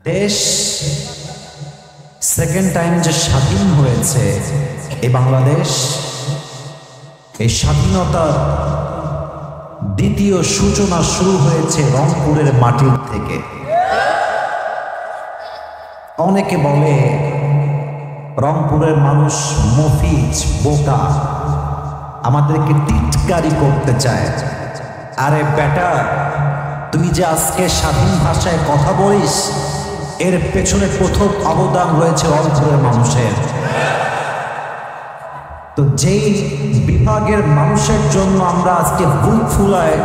দেশ second time যে স্বাধীন হয়েছে এই বাংলাদেশ, এই স্বাধীনতার দ্বিতীয় সূচনা শুরু হয়েছে রংপুরের মাটির থেকে। অনেকে বলে রংপুরের মানুষ মফিজ, বোকা, আমাদেরকে টিটকারি করতে চায়। আরে বেটা, তুই যে আজকে স্বাধীন ভাষায় কথা বলিস, এর পেছনে প্রথম অবদান রয়েছে রংপুরের মানুষের। তো যেই বিভাগের মানুষের জন্য আমরা আজকে বুক ফুলায়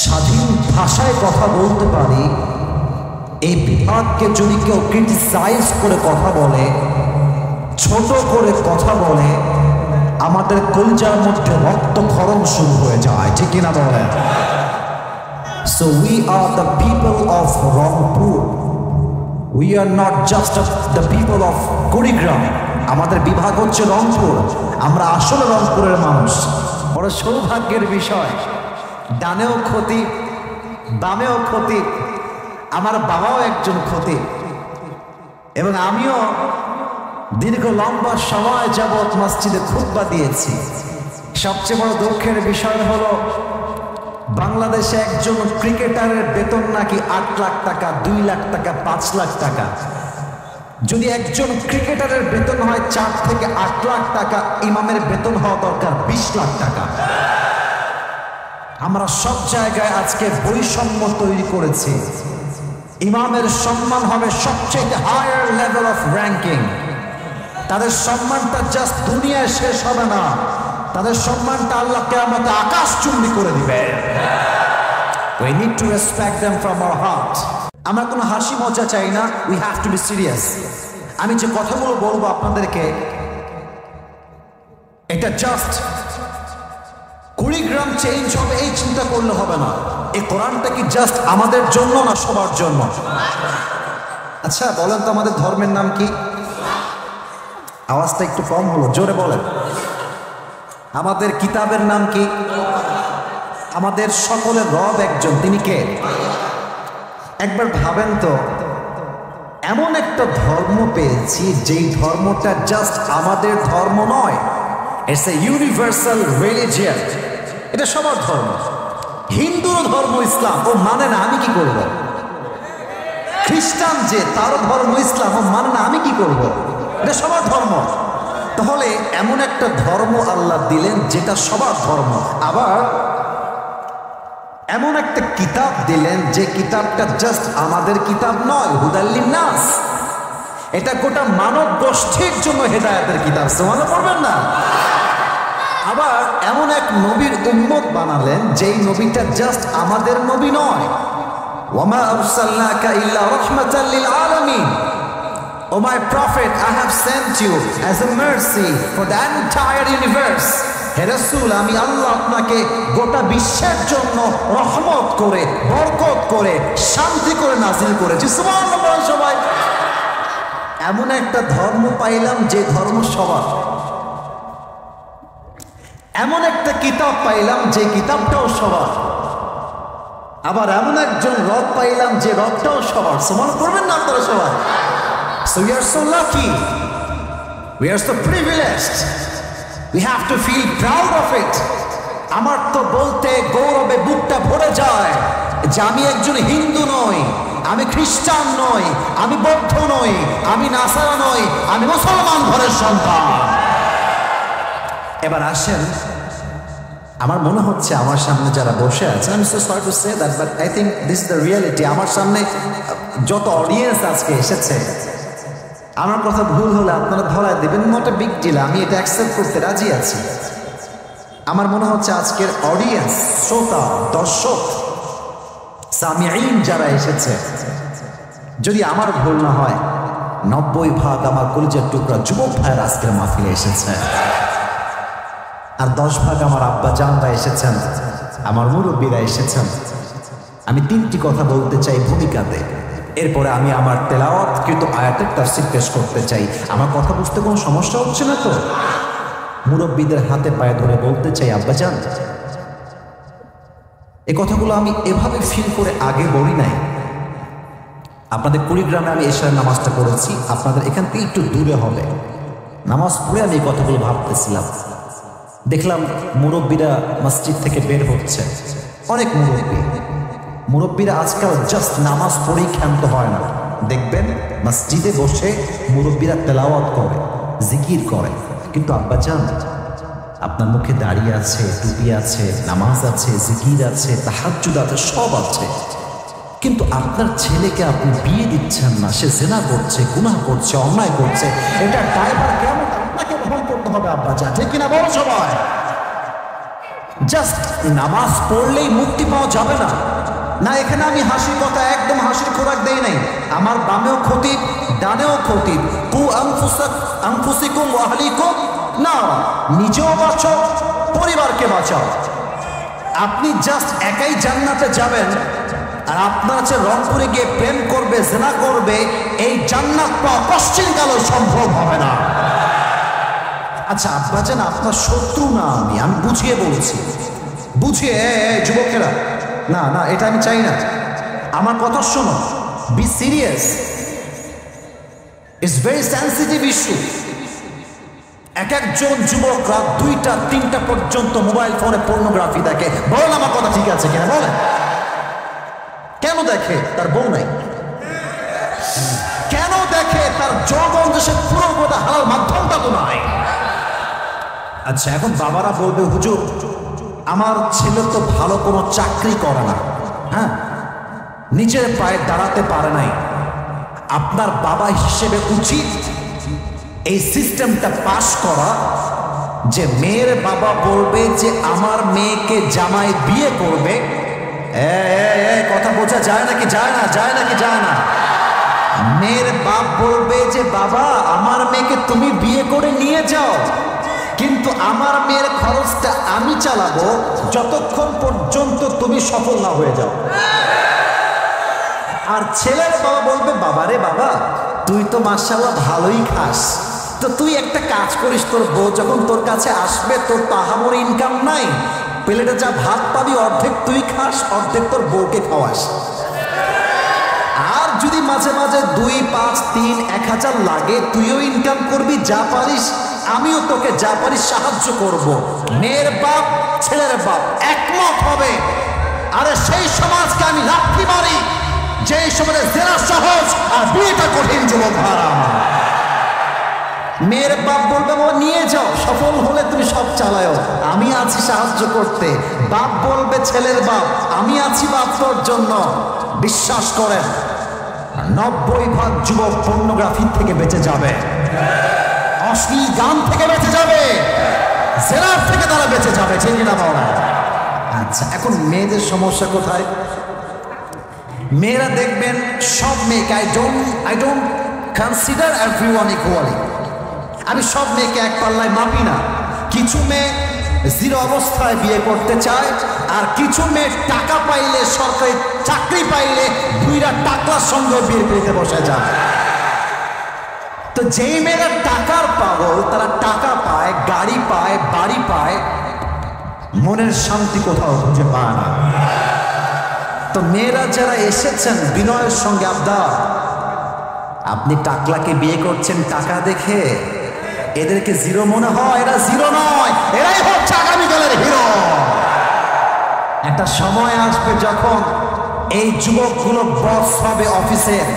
স্বাধীন ভাষায় কথা বলতে পারি, এই বিভাগকে যদি কেউ ক্রিটিসাইজ করে কথা বলে, ছোট করে কথা বলে, আমাদের কলিজার মধ্যে রক্তক্ষরণ শুরু হয়ে যায়, ঠিক কিনা বলেন? So we are the people of Rangpur. We are not just the people of Kurigram. আমাদের বিভাগ হচ্ছে রংপুর। আমরা আসলে রংপুরের মানুষ। বড় সৌভাগ্যের বিষয়, ডানেও ক্ষতি, বামেও ক্ষতি। আমার বাবাও একজন ক্ষতি, এবং আমিও দীর্ঘ লম্বা সময় যাবৎ মসজিদে খুতবা দিয়েছি। সবচেয়ে বড় দুঃখের বিষয় হলো, বাংলাদেশে একজন ক্রিকেটারের বেতন নাকি 8 লাখ টাকা, 2 লাখ টাকা, 5 লাখ টাকা। যদি একজন ক্রিকেটারের বেতন হয় 4 থেকে 8 লাখ টাকা, ইমামের বেতন হওয়া দরকার 20 লাখ টাকা। আমরা সব জায়গায় আজকে বৈষম্য তৈরি করেছি। ইমামের সম্মান হবে সবচেয়ে হায়ার লেভেল অফ র্যাঙ্কিং। তাদের সম্মানটা জাস্ট দুনিয়ায় শেষ হবে না, তাদের সম্মানটা আল্লাহ কিয়ামতে আকাশচুম্বী করে দিবে। We need to respect them from our heart. আমরা কোনো হাসি মজা চাই না, we have to be serious. আমি যে কথাগুলো বলবো আপনাদেরকে, এটা জাস্ট কুড়িগ্রাম চেঞ্জ হবে এই চিন্তা করলে হবে না। এই কোরআনটা কি জাস্ট আমাদের জন্য না সবার জন্য? আচ্ছা বলেন তো, আমাদের ধর্মের নাম কি? আওয়াজটা একটু কম হলো, জোরে বলেন। আমাদের কিতাবের নাম কি? আমাদের সকলের রব একজন, তিনি কে? একবার ভাবেন তো, এমন একটা ধর্ম পেয়েছি যেই ধর্মটা জাস্ট আমাদের ধর্ম নয়, ইটস এ ইউনিভার্সাল রিলিজিয়ন। এটা সবার ধর্ম। হিন্দুর ধর্ম ইসলাম, ও মানে না, আমি কি করব? খ্রিস্টান যে, তার ধর্ম ইসলাম, ও মানে না, আমি কি করব? এটা সবার ধর্ম। তাহলে এমন একটা ধর্ম আল্লাহ দিলেন যেটা সবার ধর্ম, আবার এমন একটা কিতাব দিলেন যে কিতাবটা জাস্ট আমাদের কিতাব নয়, হুদাল্লিন নাস। এটা গোটা মানব গোষ্ঠীর জন্য হেদায়েতের কিতাব। সুবহানাল্লাহ পড়বেন না? আবার এমন এক নবীর উম্মত বানালেন যেই নবীটা জাস্ট আমাদের নবী নয়। ওয়ামা আরসালনাকা ইল্লা রাহমাতাল লিল আলামিন। O my prophet, I have sent you as a mercy for the entire universe. হে রাসূল, আমি আল্লাহ আপনাকে গোটা বিশ্বের জন্য রহমত করে, বরকত করে, শান্তি করে নাজিল করেছি। সুবহানাল্লাহ সবাই। এমন একটা ধর্ম পাইলাম যে ধর্ম সবার। এমন একটা কিতাব পাইলাম যে কিতাবটাও সবার। আবার এমন একজন রব পাইলাম যে রবটাও সবার। সমান করবেন না আপনারা সবাই? So we are so lucky. We are so privileged. We have to feel proud of it. আমার তো বলতে গৌরবে বুকটা ভরে যায় যে আমি একজন হিন্দু নই, আমি খ্রিস্টান নই, আমি বৌদ্ধ নই, আমি নাসারা নই, আমি মুসলমান ঘরের সন্তান। এবার আসেন, আমার মনে হচ্ছে আমার সামনে যারা বসে আছে, আমি so sorry to say that, but I think this is the reality. আমার সামনে যত অডিয়েন্স আজকে এসেছে, আমার কথা ভুল হলে আপনারা ধরায় দেবেন, নট এ বিগ ডিল, আমি এটা অ্যাকসেপ্ট করতে রাজি আছি। আমার মনে হচ্ছে আজকের অডিয়েন্স, শ্রোতা, দর্শক, সামিঈন যারা এসেছে, যদি আমার ভুল না হয় 90% আমার কলিজার টুকরা যুবক ভাইয়ের আজকের মাহফিলে এসেছে, আর 10% আমার আব্বা জানরা এসেছেন, আমার মুরব্বীরা এসেছেন। আমি 3টি কথা বলতে চাই ভূমিকাতে, এরপরে আমি আমার তেলাওয়াতকৃত আয়াতের তাফসীর পেশ করতে চাই। আমার কথা বুঝতে কোনো সমস্যা হচ্ছে না তো? মুরব্বীদের হাতে পায়ে ধরে বলতে চাই, আব্বাজান, এই কথাগুলো আমি এভাবে ফিল করে আগে বলি নাই। আপনাদের কুড়িগ্রামে আমি এশার নামাজটা পড়েছি, আপনাদের এখান থেকে একটু দূরে হবে। নামাজ পড়ে আমি এই কথাগুলো ভাবতেছিলাম, দেখলাম মুরব্বীরা মসজিদ থেকে বের হচ্ছে, অনেক মুরব্বীরা আজকাল জাস্ট নামাজ পড়েই ক্ষান্ত হয় না। দেখবেন মসজিদে বসে মুরব্বীরা তেলাওয়াত করে, জিকির করে, কিন্তু আব্বাজান আপনার মুখে দাড়ি আছে, টুপি আছে, নামাজ আছে, জিকির আছে, তাহাজ্জুদ আছে, সব আছে, কিন্তু আপনার ছেলেকে আপনি বিয়ে দিচ্ছেন না, সে জেনা করছে, গুনাহ করছে, অন্যায় করছে, এটা ড্রাইভার কেমন আপনাকে বহন করতে হবে আব্বাজান, ঠিক কিনা বড় সবাই? জাস্ট নামাজ পড়লেই মুক্তি পাওয়া যাবে না। না, এখানে আমি হাসির কথা, একদম হাসির খোরাক দেই নাই। আমার বামেও খতিব, ডানেও খতিব। কু আনফুসিকুম ওয়া আহলিকুম না, নিজেও বাঁচো, পরিবারকে বাঁচাও। আপনি জাস্ট একাই জান্নাতে যাবেন, আর আপনার আছে রংপুরে গিয়ে প্রেম করবে, জেনা করবে, এই জান্নাত পাওয়া কশ্চিনকালও সম্ভব হবে না। আচ্ছা আব্বাজান, আপনার শত্রু না আমি বুঝিয়ে বলছি, বুঝিয়ে। যুবকেরা, না না, এটা আমি চাই না। আমার কথা শোনো, be serious, it's very sensitive issue. এক একজন যুবক রাত 2টা 3টা পর্যন্ত মোবাইল ফোনে পর্নোগ্রাফি দেখে। বলেন আমার কথা ঠিক আছে কিনা বলেন? কেন দেখে? তার বউ নাই। কেন দেখে? তার যৌবন দেশে পুরো বোধা হারার মাধ্যমটা তো নাই। আচ্ছা, এখন বাবারা বলবে হুজুর আমার ছেলে তো ভালো কোনো চাকরি করে না, হ্যাঁ, নিজের পায়ে দাঁড়াতে পারে নাই। আপনার বাবা হিসেবে উচিত এই সিস্টেমটা পাস করা যে মেয়ের বাবা বলবে যে আমার মেয়েকে জামাই বিয়ে করবে। কথা বোঝা যায় নাকি যায় না? যায় নাকি যায় না? মেয়ের বাপ বলবে যে বাবা আমার মেয়েকে তুমি বিয়ে করে নিয়ে যাও, কিন্তু আমার মেয়ের খরচটা আমি চালাবো যতক্ষণ পর্যন্ত তুমি সফল না হয়ে যাও। আর ছেলের বাবা বলবে বাবারে বাবা তুই তো মাশাআল্লাহ ভালোই খাস, তো তুই একটা কাজ করিস, তোর বউ যখন তোর কাছে আসবে, তোর তাহামর ইনকাম নাই, প্লেটে যা ভাত পাবি অর্ধেক তুই খাস, অর্ধেক তোর বউকে খাওয়াস। আর যদি মাঝে মাঝে 2, 5, 3, 1000 লাগে, তুইও ইনকাম করবি, যা পারিস আমিও তোকে যা পারিস সাহায্য করব। মেয়ের বাপ ছেলের বাপ একমত হবে। আরে সেই সমাজকে আমি লাথি মারি যে সমাজে জেনা সহজ আর বিয়েটা কঠিন। যুবক ভাড়া, মেয়ের বাপ বলবে ও নিয়ে যাও, সফল হলে তুমি সব চালাও, আমি আছি সাহায্য করতে। বাপ বলবে ছেলের বাপ আমি আছি বাপ তোর জন্য। বিশ্বাস করেন 90% যুবক পর্নোগ্রাফি থেকে বেঁচে যাবে, অশ্লীল গান থেকে বেঁচে যাবে, জেনার থেকে তারা বেঁচে যাবে, ঠিক না বাবা? আচ্ছা, এখন মেয়েদের সমস্যা কোথায়? মেয়েরা দেখবেন সব মেয়েকে, I don't consider everyone equally, আমি সব মেয়েকে এক পাল্লায় মাপি না। কিছু মেয়ে জিরো অবস্থায় বিয়ে করতে চায়, আর কিছু মেয়ে টাকা পাইলে, সরকারি চাকরি পাইলে দুইটা টাকার সঙ্গে বিয়ে পেতে বসে যায়। তো যেই মেয়েরা টাকার পাগল, তারা টাকা পায়, গাড়ি পায়, বাড়ি পায়, মনের শান্তি কোথাও খুঁজে পায় না। তো মেয়েরা যারা এসেছেন বিনয়ের সঙ্গে, আবদার আপনি টাকলাকে বিয়ে করছেন টাকা দেখে, এদেরকে জিরো মনে হয়? এরা জিরো নয়, এরাই হচ্ছে আগামীকালের হিরো। একটা সময় আসবে যখন এই যুবকগুলো বস হবে অফিসের,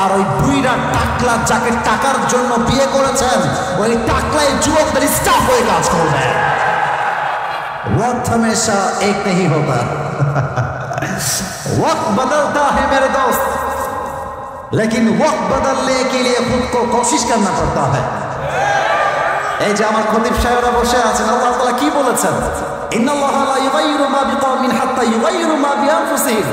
আর ওই 2টা টাকলা যাকে টাকার জন্য বিয়ে করেছেন, ওই টাকলাই যুবকদের স্টাফ হয়ে কাজ করবে। वक्त हमेशा एक नहीं होता, वक्त बदलता है मेरे दोस्त, लेकिन वक्त बदलने के लिए खुद को कोशिश करना पड़ता है। এই যে আমার খতিব সাহেবরা বসে আছেন, আল্লাহ তাআলা কি বলেছেন? ইন্নাল্লাহা লা ইউগাইয়িরু মা বিকওমিন হাত্তা ইউগাইয়িরু মা বিআনফুসিহিম।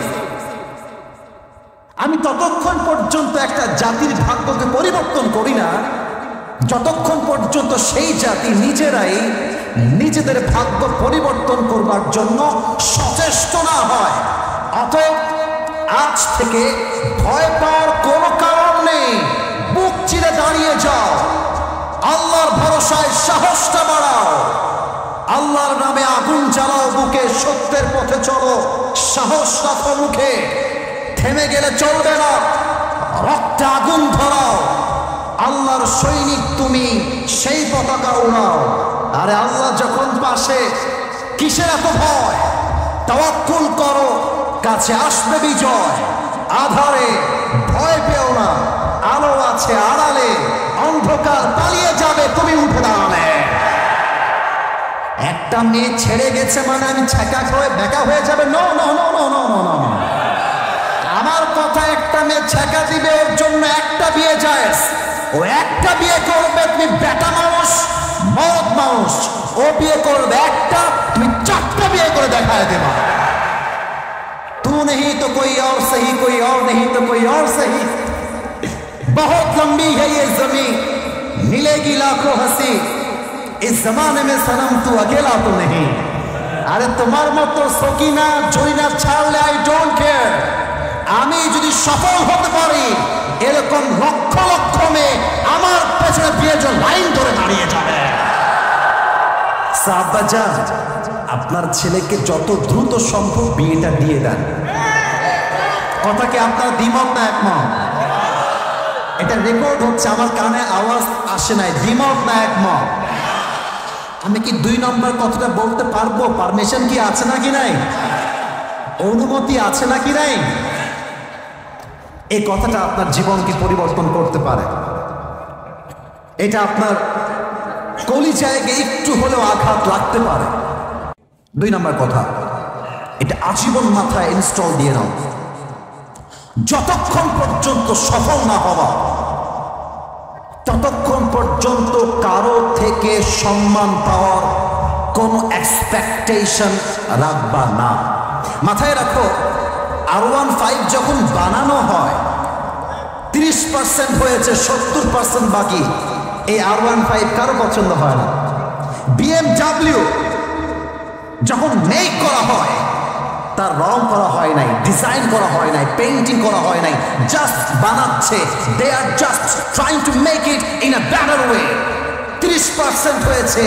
আমি ততক্ষণ পর্যন্ত একটা জাতির ভাগ্যকে পরিবর্তন করি না যতক্ষণ পর্যন্ত সেই জাতি নিজেরাই নিজেদের ভাগ্য পরিবর্তন করবার জন্য সচেষ্ট না হয়। অতএব আজ থেকে ভয় পাওয়ার কোনো কারণ নেই, বুক চিরে দাঁড়িয়ে যাও, আল্লাহর ভরসায় সাহসটা বাড়াও, আল্লাহর নামে আগুন জ্বালাও বুকে, সত্যের পথে চলো, সাহস রাখো মুখে, থেমে গেলে চলবে না। সৈনিক তুমি, সেই পতাকা উড়াও। আরে আল্লাহ যখন পাশে, কিসের এত ভয়? তাওয়াক্কুল করো, কাছে আসবে বিজয়। আধারে ভয় পেও না, আলো আছে আড়ালে, অন্ধকার পালিয়ে যাবে তুমি উঠে দাঁড়ালে। একটা মেয়ে ছেড়ে গেছে মানে আমি ছ্যাঁকা হয়ে বেকা হয়ে যাবে? No no no no no no no. আমার কথা, একটা মেয়ে ছ্যাঁকা দিবে, ওর জন্য একটা বিয়ে যায়। ও একটা বিয়ে করবে, তুমি বেটা মানুষ, মদ মানুষ। ও বিয়ে করবে একটা, তুমি চারটা বিয়ে করে দেখায় দেবা। तू नहीं तो कोई और सही, कोई और नहीं तो कोई और सही। बहुत लंबी है ये जमीन, मिलेगी लाखों हंसी। इस जमाने में सनम तू अकेला तो नहीं। अरे तुम्हार मतो सकीना জরিনা ছাড়লে আই ডোন্ট কেয়ার। আমি যদি সফল হতে পারি, এরকম লক্ষ লক্ষ মেয়ে আমার পেছনে বিয়ের জন্য লাইন ধরে দাঁড়িয়ে যাবে। সাবাজান, আপনার ছেলেকে যত দ্রুত সম্ভব বিয়েটা দিয়ে দেন। কথা কি আপনার দ্বিমত না একমত? এটা রেকর্ড হচ্ছে, আমার কানে আওয়াজ আসে নাই। দ্বিমত না একমত? আমি কি 2 নম্বর কথাটা বলতে পারবো? পারমিশন কি আছে নাকি নাই? অনুমতি আছে নাকি নাই? এই কথাটা আপনার জীবনকে পরিবর্তন করতে পারে। এটা আপনার কলিজায় একটু হলেও আঘাত লাগতে পারে। 2 নম্বর কথা, এটা আজীবন মাথায় ইনস্টল দিয়ে নাও। যতক্ষণ পর্যন্ত সফল না হওয়া, ততক্ষণ পর্যন্ত কারো থেকে সম্মান পাওয়ার কোনো এক্সপেকটেশন রাখবা না। মাথায় রাখো, R15 যখন বানানো হয় 30% হয়েছে, 70% বাকি। এই R15 কারো পছন্দ হয় না। BMW যখন মেক করা হয়, তার রং করা হয় নাই, ডিজাইন করা হয় নাই, পেইন্টিং করা হয় নাই, জাস্ট বানাচ্ছে। They are just trying to make it in a better way. 30% হয়েছে,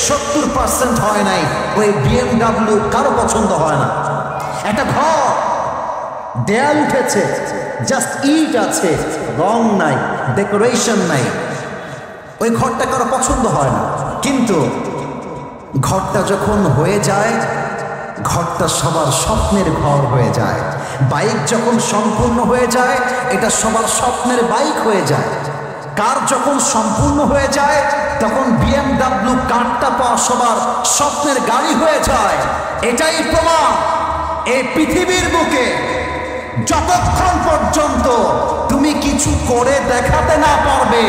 70% হয় নাই। ওই BMW কারো পছন্দ হয় না। একটা ঘর, দেয়াল উঠেছে, জাস্ট ইট আছে, রং নাই, ডেকোরেশন নাই, ওই ঘরটা কারো পছন্দ হয় না। কিন্তু ঘরটা যখন হয়ে যায়, ঘরটা সবার স্বপ্নের ঘর হয়ে যায়। বাইক যখন সম্পূর্ণ হয়ে যায়, এটা সবার স্বপ্নের বাইক হয়ে যায়। কার যখন সম্পূর্ণ হয়ে যায়, তখন BMW কারটা পাওয়া সবার স্বপ্নের গাড়ি হয়ে যায়। এটাই প্রমাণ, এই পৃথিবীর বুকে যতক্ষণ পর্যন্ত তুমি কিছু করে দেখাতে না পারবে,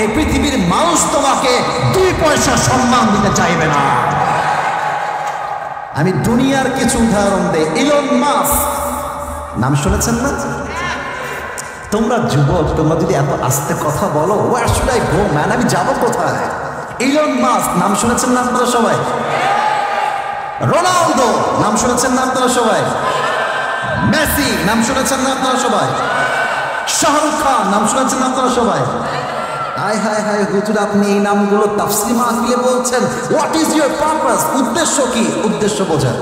এই পৃথিবীর মানুষ তোমাকে 2 পয়সা সম্মান দিতে চাইবে না। আমি দুনিয়ার কিছু উদাহরণ দেই। ইলন মাস্ক নাম শুনেছেন না? তোমরা যুবক, তোমরা যদি এত আস্তে কথা বলো, where should I go man? আমি যাব কোথায়? ইলন মাস্ক নাম শুনেছেন না আপনারা সবাই? রোনালদো নাম শুনেছেন না আপনারা সবাই? মেসি নাম শুনেছেন না আপনারা সবাই? শাহরুখ খান নাম শুনেছেন না আপনারা সবাই? হায় হায় হায় হুজুর, আপনি এই নামগুলো তাফসীর মাহফিলে বলছেন। What is your purpose? উদ্দেশ্য কি? উদ্দেশ্য বোঝেন,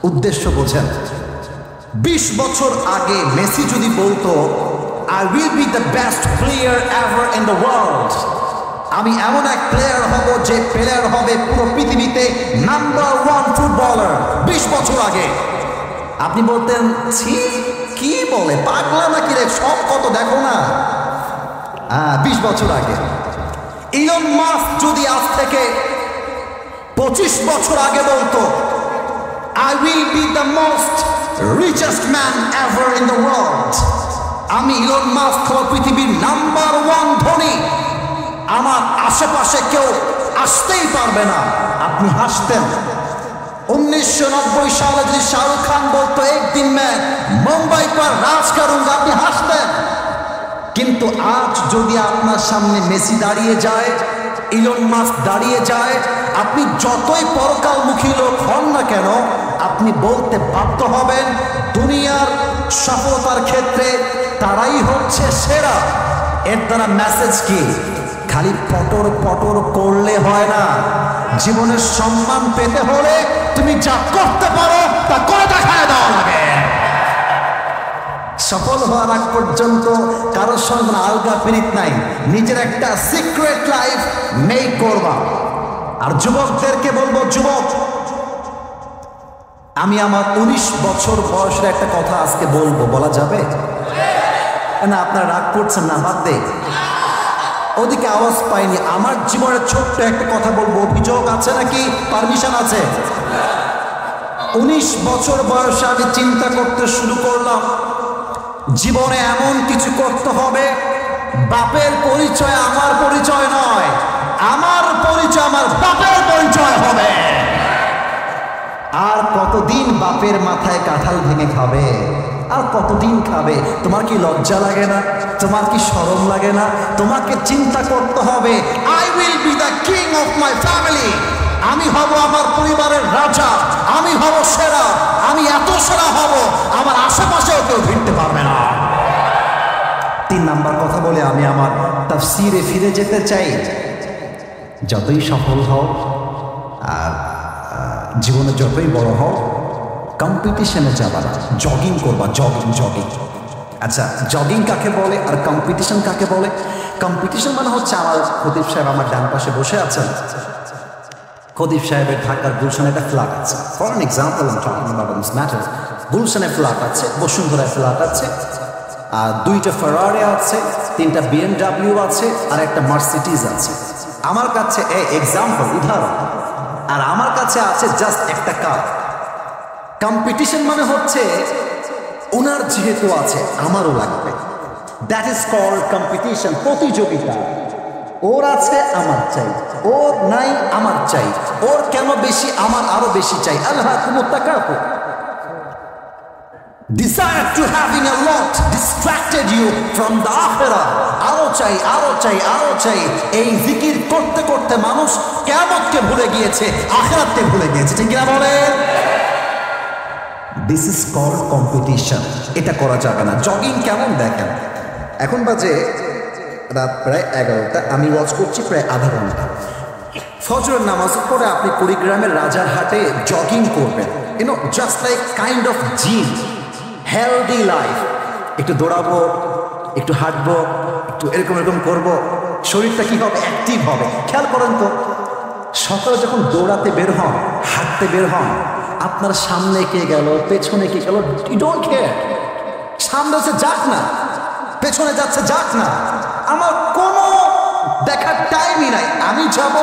উদ্দেশ্য বোঝেন। 20 বছর আগে মেসি যদি বলতো, I will be the best player ever in the world, আমি এমন এক প্লেয়ার হব যে প্লেয়ার হবে পুরো পৃথিবীতে নাম্বার 1 ফুটবলার, 20 বছর আগে, আপনি বলতেন ছি, কি বলে, পাগলা নাকি রে, সব কত দেখো না। 20 বছর আগে। ইলন মাস্ক যদি আজ থেকে 25 বছর আগে বলতো, I will be the most richest man ever in the world, আমি ইলন মাস্ক হব পৃথিবীর নাম্বার 1 ধনী, আমার আশেপাশে কেউ আসতেই পারবে না, আপনি হাসতেন। 1990 সালে যদি শাহরুখ খান বলতো একদিন मैं মুম্বাই पर রাজ করুঙ্গা, আপনি হাসতেন। কিন্তু আজ যদি আপনার সামনে মেসি দাঁড়িয়ে যায়, ইলন মাস্ক দাঁড়িয়ে যায়, আপনি যতই পরকালমুখী লোক হন না কেন, আপনি বলতে বাধ্য হবেন দুনিয়ার সফলতার ক্ষেত্রে তারাই হচ্ছে সেরা। এর দ্বারা মেসেজ কি? খালি পটর পটর করলে হয় না, জীবনের সম্মান পেতে হলে তুমি যা করতে পারো তা করে দেখায় দেওয়া লাগে। সফল হওয়ার আগ পর্যন্ত কারোর সঙ্গে কোনো আলগা পিরিত নাই, নিজের একটা সিক্রেট লাইফ মেক করবা। আর যুবকদেরকে বলবো, যুবক, আমি আমার 19 বছর বয়সের একটা কথা আজকে বলবো, বলা যাবে না? আপনারা রাগ করছেন না, বাদ দে, ওদিকে আওয়াজ পাইনি। আমার জীবনের ছোট্ট একটা কথা বলবো, অভিযোগ আছে নাকি? পারমিশন আছে? 19 বছর বয়সে আমি চিন্তা করতে শুরু করলাম, জীবনে এমন কিছু করতে হবে, বাপের পরিচয় আমার পরিচয় নয়, আমার পরিচয় আমার বাপের পরিচয় হবে। আর কতদিন বাপের মাথায় কাঁঠাল ভেঙে খাবে? আর কতদিন খাবে? তোমার কি লজ্জা লাগে না? তোমার কি শরম লাগে না? তোমাকে চিন্তা করতে হবে, I will be the king of my family. আমি হব আমার পরিবারের রাজা, আমি হব সেরা, আমি এত সেরা হব আমার আশেপাশেও কেউ ভিড়তে পারবে না। 3 নাম্বার কথা বলে আমি আমার তাফসীরে ফিরে যেতে চাই। যতই সফল হও আর জীবনে যতই বড় হও, কম্পিটিশনে যাবা না, জগিং করবা, জগিং। আচ্ছা, জগিং কাকে বলে আর কম্পিটিশন কাকে বলে? কম্পিটিশন মানে হচ্ছে, আমার খতিব সাহেব আমার ডান পাশে বসে আছেন, খতিব সাহেবের ঢাকার গুলশানে একটা ফ্ল্যাট আছে, for an example I am talking about this matter. গুলশানে ফ্ল্যাট আছে, বসুন্ধরায় ফ্ল্যাট আছে, আর 2টা ফারারি আছে, 3টা BMW আছে, আর একটা মার্সিডিজ আছে। আমার কাছে এক্সাম্পল, উদাহরণ, আর আমার কাছে আছে জাস্ট একটা কার। কম্পিটিশন মানে হচ্ছে ওনার যেহেতু আছে আমারও লাগবে, দ্যাট ইজ কল্ড কম্পিটিশন, প্রতিযোগিতা। ওর আছে আমার চাই, ওর নাই আমার চাই, ওর কেন বেশি আমার আরো বেশি চাই। আল্লাহকুমুত তাকাতুর, desire to having a lot distracted you from the akhirah. আরো চাই, আরো চাই, আরো চাই। এই জিকির করতে করতে মানুষ কিয়ামতকে ভুলে গিয়েছে, আখিরাতকে ভুলে গিয়েছে, ঠিক কিনা বলেন? This is called competition. এটা করা যাবে না। জগিং কেমন দেখেন, এখন বাজে রাত প্রায় 11টা, আমি ওয়াচ করছি প্রায় আধা ঘন্টা। ফজরের নামাজ পড়ে আপনি কুড়িগ্রামের রাজারহাটে জগিং করবেন, just like kind of gym, healthy life. একটু দৌড়াবো, একটু হাঁটবো, একটু এরকম করবো, শরীরটা কি হবে? অ্যাক্টিভ হবে। খেয়াল করেন তো, সকালে যখন দৌড়াতে বের হন, হাঁটতে বের হন, আপনার সামনে কে গেল, পেছনে কে গেল, ইউ ডোন্ট কেয়ার। সামনে হচ্ছে যাক না, পেছনে যাচ্ছে যাক না, আমার কোনো দেখার টাইমই নাই। আমি যাব,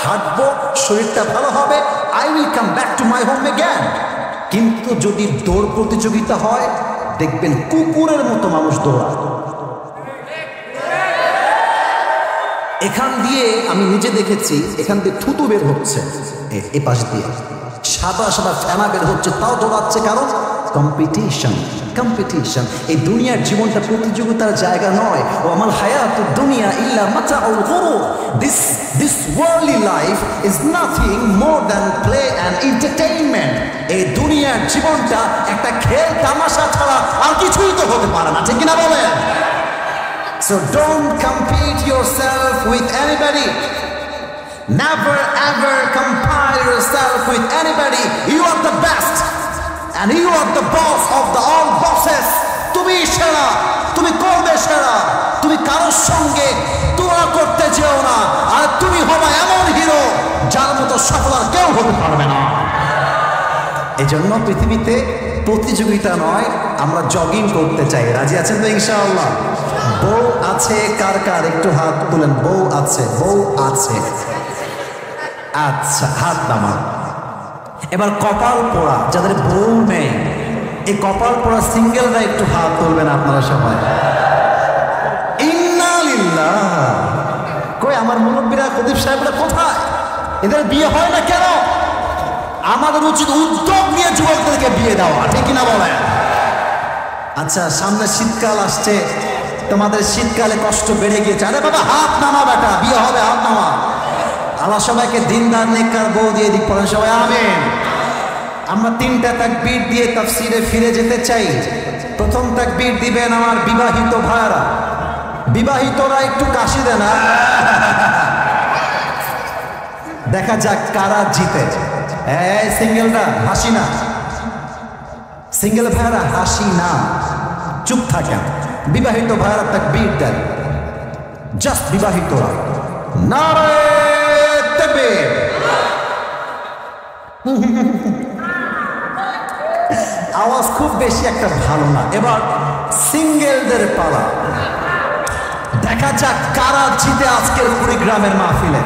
হাঁটবো, শরীরটা ভালো হবে, I will come back to my home again. কিন্তু যদি দৌড় প্রতিযোগিতা হয়, দেখবেন কুকুরের মতো মানুষ দৌড়ায়। এখান দিয়ে আমি নিজে দেখেছি, এখান দিয়ে থুতু বের হচ্ছে, এ পাশ দিয়ে সাদা সাদা ফেনা বের হচ্ছে, তাও দৌড়াচ্ছে। কারণ কম্পিটিশন। এই দুনিয়ার জীবনটা প্রতিযোগিতার জায়গা নয়। ও আমার হায়াতুদ দুনিয়া ইল্লা মাতাউল গুরুর। This worldly life is nothing more than play and entertainment. এই দুনিয়ার জীবনটা একটা খেল তামাশা ছাড়া আর কিছুই তো হতে পারে না, ঠিক কিনা বলেন? So don't compete yourself with anybody. Never ever compare yourself with anybody. You are the best and you are the boss of the all bosses. তুমি সেরা, তুমি করবে সেরা। তুমি কারোর সঙ্গে তুলনা করতে যেও না, আর তুমি হবে এমন হিরো যার মতো সফল আর কেউ হতে পারবে না। এজন্য পৃথিবীতে প্রতিযোগিতা নয়, আমরা জগিং করতে চাই। রাজি আছেন তো ইনশাআল্লাহ? বউ আছে কার কার? একটু হাত তুলেন। বউ আছে, বউ আছে। আচ্ছা, হাত নামান। এবার কপাল পোড়া, যাদের বউ নেই, এই কপাল পোড়া সিঙ্গেলরা একটু হাত তুলবেন আপনারা সবাই। ইন্না লিল্লাহ। কই আমার মুরব্বীরা, প্রদীপ সাহেবরা কোথায়? এদের বিয়ে হয় না কেন? আমাদের উচিত উদ্যোগ নিয়ে যুবকদেরকে বিয়ে দেওয়া, ঠিক কিনা বলেন? আচ্ছা, সামনে শীতকাল আসছে, তোমাদের শীতকালে কষ্ট বেড়ে গিয়েছে। আরে বাবা, হাত নামা বেটা, বিয়ে হবে, হাত নামা। আল্লাহ সবাইকে দিনদার নেককার বউ দিয়ে দিক, পড়েন সবাই আমিন। আমরা 3টা তাকবীর দিয়ে তাফসীরে ফিরে যেতে চাই। প্রথম তাকবীর দিবেন আমার বিবাহিত ভাইরা। বিবাহিতরা একটু কাশি দেন, দেখা যাক কারা জিতে। সিঙ্গেলরা হাসি না, সিঙ্গেল ভাইরা হাসি না। চুপ থাকেন। বিবাহিত ভাইরা তাকবীর দেন, জাস্ট বিবাহিতরা নারে তাকবীর। আওয়াজ খুব বেশি একটা ভালো না। এবার সিঙ্গেলদের পালা, দেখা যাক কারা জিতে আজকের কুড়িগ্রামের মাহফিলে।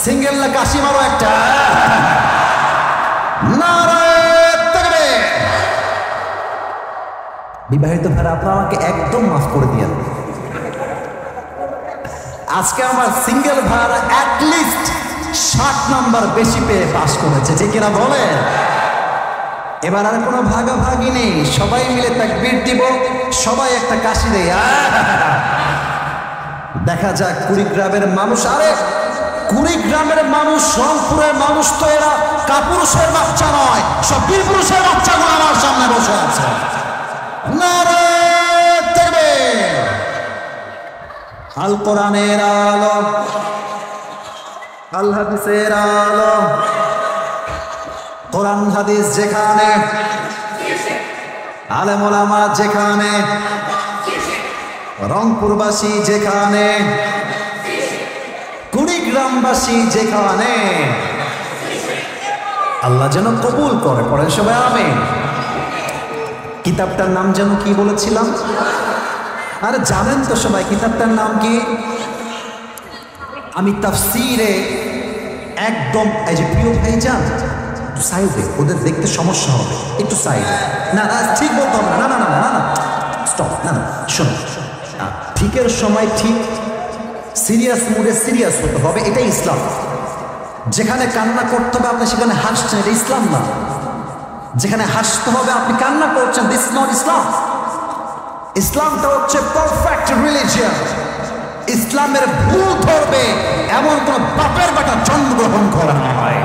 সিঙ্গেলরা কাশি মারো একটা, নারে তাকবীর। বিবাহিত ভাইরা আপনারা আমাকে একদম মাফ করে দিয়েন। আজকে আমার সিঙ্গেল ভাইরা অ্যাটলিস্ট 60 নাম্বার বেশি পেয়ে পাস করেছে, ঠিক কিনা বলে? এবার আর কোনো ভাগাভাগি নেই, সবাই মিলে তাকবীর দিব, সবাই একটা কাশি দেয়। দেখা যাক কুড়িগ্রামের মানুষ, আরে কুড়িগ্রামের মানুষ, রংপুরের মানুষ তো এরা কাপুরুষের বাচ্চা নয়, সব বীরপুরুষের বাচ্চাগুলো আমার সামনে বসে আছে। নারে তাকবীর। আল কোরআনের আলো, আল হাদিসের আলো, কোরআন হাদিস যেখানে, আলেম ওলামা যেখানে, রংপুরবাসী যেখানে, কুড়িগ্রামবাসী যেখানে, আল্লাহ যেন কবুল করে। পড়েন সবাই আমিন। কিতাবটার নাম যেন কি বলেছিলাম? আরে জানেন তো সবাই কিতাবটার নাম কি? আমি তাফসীরে একদম, এই যে প্রিয় ভাই যান সাইডে, ওদের দেখতে সমস্যা হবে, একটু সাইডে। না না ঠিক বলতে হবে না, না না না না, স্টপ, না না শোনো, ঠিকের সময় ঠিক, সিরিয়াস মুডে সিরিয়াস হতে হবে, এটাই ইসলাম। যেখানে কান্না করতে হবে আপনি সেখানে হাসছেন, এটা ইসলাম না। যেখানে হাসতে হবে আপনি কান্না করছেন, দিস নট ইসলাম। ইসলামটা হচ্ছে পারফেক্ট রিলিজিয়ন। ইসলামের ভুল ধরবে এমন কোন বাপের বেটা জন্মগ্রহণ করা হয়।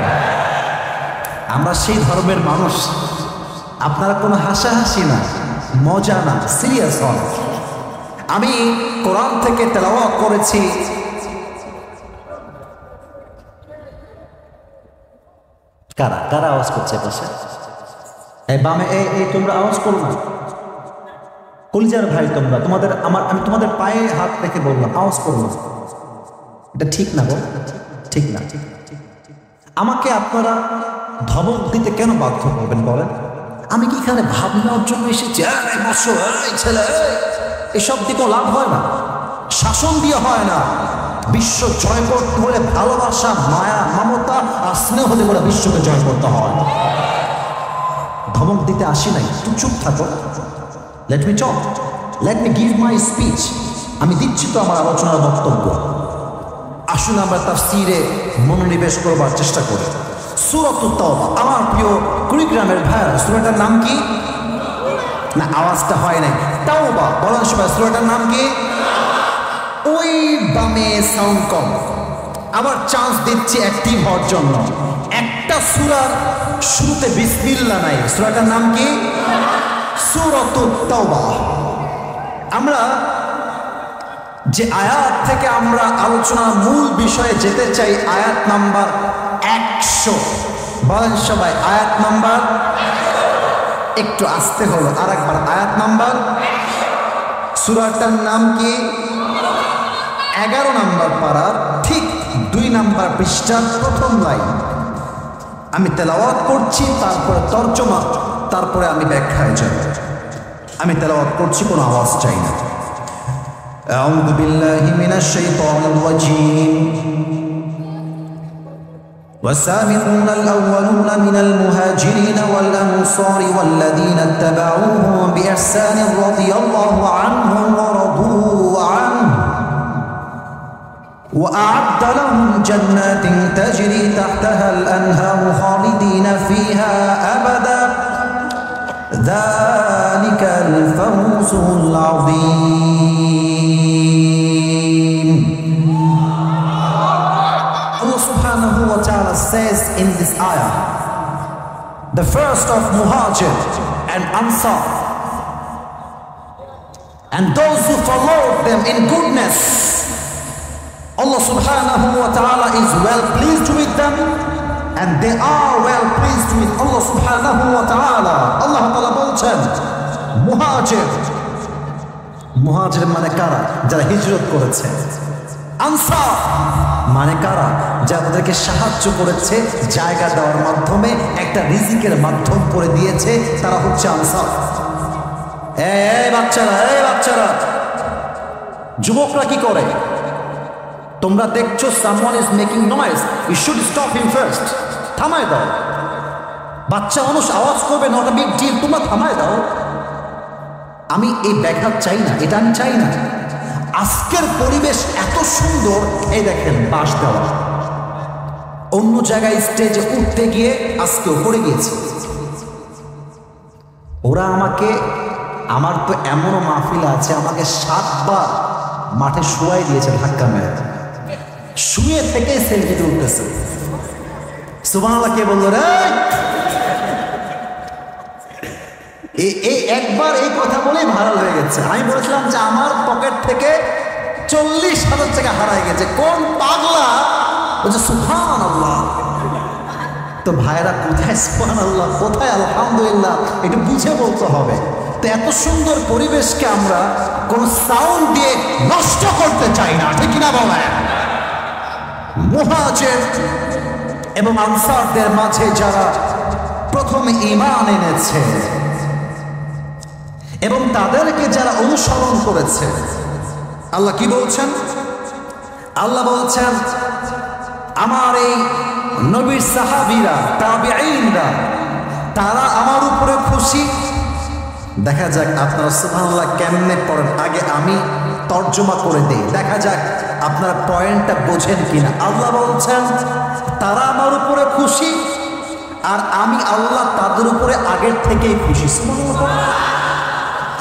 আমরা সেই ধর্মের মানুষ। আপনারা কোনো হাসাহাসি না, মজা না, সিরিয়াস হন। আমি কোরআন থেকে তেলাওয়াত করেছি, কারা কারা আওয়াজ করছে পাশে? এই বামে, এই তোমরা আওয়াজ করো না, কলিজার ভাই তোমরা, তোমাদের আমি তোমাদের পায়ে হাত রেখে বললাম আওয়াজ করো না, এটা ঠিক না, বল ঠিক না। আমাকে আপনারা ধমক দিতে কেন বাধ্য করবেন বলেন? আমি কি এখানে ভাব নেওয়ার জন্য এসেছি? ছেলে এসব দিকেও লাভ হয় না, শাসন দিয়ে হয় না। বিশ্ব জয় করতে হলে ভালোবাসা, মায়া, মমতা আর স্নেহ দিয়ে বলে বিশ্বকে জয় করতে হয়। ধমক দিতে আসি নাই, তুমি চুপ থাকো। Let me talk, let me give my speech. আমি দিচ্ছি তো আমার আলোচনার বক্তব্য। আসুন আমরা তাফসীরে মনোনিবেশ করবার চেষ্টা করি। সূরাতুত তাওবা, আমার প্রিয় কুড়িগ্রামের ভাইরা, সূরাটার নাম কি? না আওয়াজটা হয় নাই। তাওবা বলেন সবাই, সূরাটার নাম কি? ওই বামে সাউন্ড কম, আবার চান্স দিচ্ছি অ্যাক্টিভ হওয়ার জন্য। একটা সূরার শুরুতে বিসমিল্লাহ নাই, সূরাটার নাম কি? সূরাতুত তাওবা। আমরা যে আয়াত থেকে আমরা আলোচনার মূল বিষয়ে যেতে চাই, আয়াত নাম্বার 100। বলেন সবাই আয়াত নাম্বার, একটু আসতে হলো, আর একবার আয়াত নাম্বার। সূরাটার নাম কি? 11 নাম্বার পারার ঠিক 2 নাম্বার পৃষ্ঠার প্রথম লাইন। আমি তেলাওয়াত করছি, তারপরে তর্জমা, তারপরে আমি ব্যাখ্যায় যাব। আমি তেলাওয়াত করছি, কোনো আওয়াজ চাই না। أعوذ بالله من الشيطان الرجيم والسابقون الأولون من المهاجرين والأنصار والذين اتبعوهم بإحسان رضي الله عنهم ورضوا عنه وأعد لهم جنات تجري تحتها الأنهار خالدين فيها أبدا ذلك الفوز العظيم. Allah subhanahu wa ta'ala says in this ayah, the first of Muhajir and Ansar, and those who followed them in goodness, Allah subhanahu wa ta'ala is well pleased with them, and they are well pleased with Allah subhanahu wa ta'ala. Allah ta'ala bolchen Muhajir মুহাজির মানে কারা? যারা হিজরত করেছে। Answer মানে কারা? যারা তাদেরকে সাহায্য করেছে, জায়গা দেওয়ার মাধ্যমে একটা রিজিকের মাধ্যম করে দিয়েছে, তারা হচ্ছে আনসার। এই বাচ্চারা, যুবকরা কি করে? তোমরা দেখছো someone is making noise, you should stop him first. থামায় দাও। বাচ্চা মানুষ আওয়াজ করবে, নট আ বিগ ডিল, তোমরা থামায় দাও। আমি এই ব্যাঘাত চাই না, এটা আমি চাই না। আজকের পরিবেশ এত সুন্দর, এই দেখেন বাঁশ দেওয়া। অন্য জায়গায় স্টেজে উঠতে গিয়ে আজকে পড়ে গিয়েছে। ওরা আমাকে, আমার তো এমনও মাহফিল আছে, আমাকে 7 বার মাঠে শুয়াই দিয়েছে ধাক্কা মেরে। শুয়ে থেকে সেলফিতে উঠতেছে। সুবহানাল্লাহ কে বললো রে? এই একবার এই কথা বলেই ভাইরাল হয়ে গেছে। আমি বলেছিলাম যে আমার পকেট থেকে 40,000 টাকা হারাই গেছে। কোন পাগলা বলছে সুবহানাল্লাহ। তো ভাইরা কোথায় সুবহানাল্লাহ, কোথায় আলহামদুলিল্লাহ, একটু বুঝে বলতে হবে। তো এত সুন্দর পরিবেশকে আমরা কোন সাউন্ড দিয়ে নষ্ট করতে চাই না, ঠিক কিনা বলেন? মুহাজির এবং আনসারদের মাঝে যারা প্রথমে ঈমান এনেছে এবং তাদেরকে যারা অনুসরণ করেছে, আল্লাহ কি বলছেন? আল্লাহ বলছেন আমার এই নবীর সাহাবীরা, তাবিঈনরা, তারা আমার উপরে খুশি। দেখা যাক আপনারা সুবহানাল্লাহ কেমনে পড়েন, আগে আমি তর্জমা করে দেই, দেখা যাক আপনারা পয়েন্টটা বোঝেন কিনা। আল্লাহ বলছেন তারা আমার উপরে খুশি আর আমি আল্লাহ তাদের উপরে আগের থেকেই খুশি।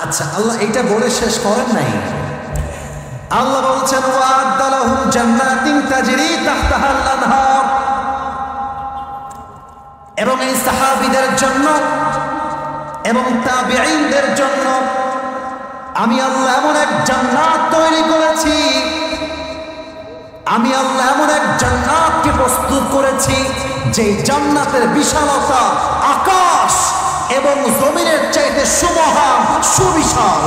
আচ্ছা, আল্লাহ এটা বলে শেষ করেন নাই। আল্লাহ বলছেন ওয়া'আদ্দা লাহুম জান্নাতিন তাজরি তাহতাহাল আনহার, এবং এই সাহাবীদের জন্য এবং তাবিঈনদের জন্য আমি আল্লাহ এমন এক জান্নাত তৈরি করেছি, আমি আল্লাহ এমন এক জান্নাতকে প্রস্তুত করেছি যে জান্নাতের বিশালতা আকাশ এবং জমিনের চাইতে সুমহান, সুবিশাল।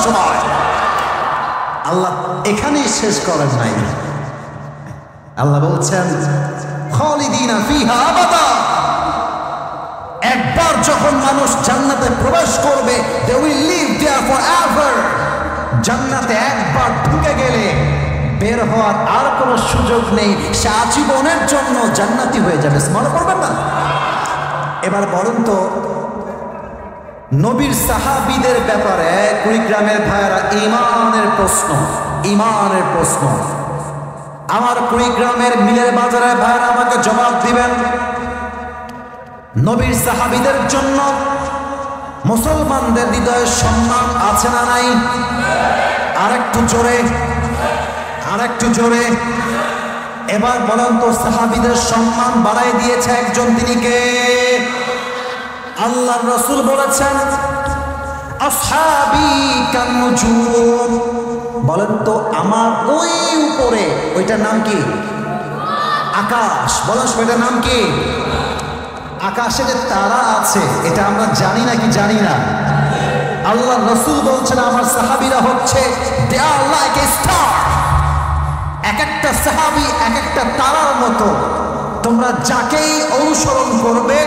সময় আল্লাহ এখানেই শেষ করেন নাই। আল্লাহ বলছেন খালিদিনা ফিহা আবাদা, একবার যখন মানুষ জান্নাতে প্রবেশ করবে, they will live there forever। জান্নাতে একবার ঢুকে গেলে বের হওয়ার আর কোনো সুযোগ নেই, সে আজীবনের জন্য জান্নাতি হয়ে যাবে। মনে করবেন না? এবার বলুন তো, নবীর সাহাবীদের ব্যাপারে কুড়িগ্রামের ভাইয়েরা ঈমানের প্রশ্ন আমার কুড়িগ্রামের মিলের বাজারের ভাইয়েরা আমাকে জবাব দিবেন। নবীর সাহাবীদের জন্য মুসলমানদের হৃদয়ে সম্মান আছে না নাই? আরেকটু জোরে। এবার বলেন তো, সাহাবীদের সম্মান বাড়াই দিয়েছে একজন, তিনি কে? আল্লাহর রাসূল বলেছেন আসহাবী কান্নুজুম। বলেন তো, আমার ওই উপরে, ওইটার নাম কি? আকাশ। বলেন সেটার নাম কি? আকাশে যে তারা আছে, এটা আমরা জানি নাকি জানি না? আল্লাহ রাসূল বলছেন আমার সাহাবীরা হচ্ছে দে আর লাইক এ স্টার। এক একটা সাহাবী এক একটা তারার মতো। তোমরা যাকেই অনুসরণ করবে,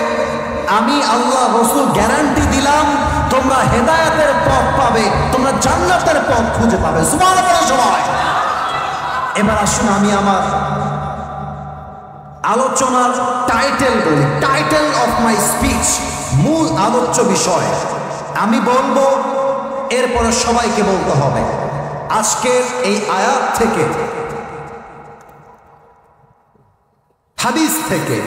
আমি আল্লাহ রাসূল গ্যারান্টি দিলাম তোমরা হেদায়েতের পথ পাবে, তোমরা জান্নাতের পথ খুঁজে পাবে। সুবহানাল্লাহ। সবাই এবার আসুন আমি আমার আলোচনার টাইটেল বলি, টাইটেল অফ মাই স্পিচ, মূল আলোচ্য বিষয় আমি বলবো, এরপরে সবাইকে বলতে হবে। আজকের এই আয়াত থেকে, হাদিস থেকে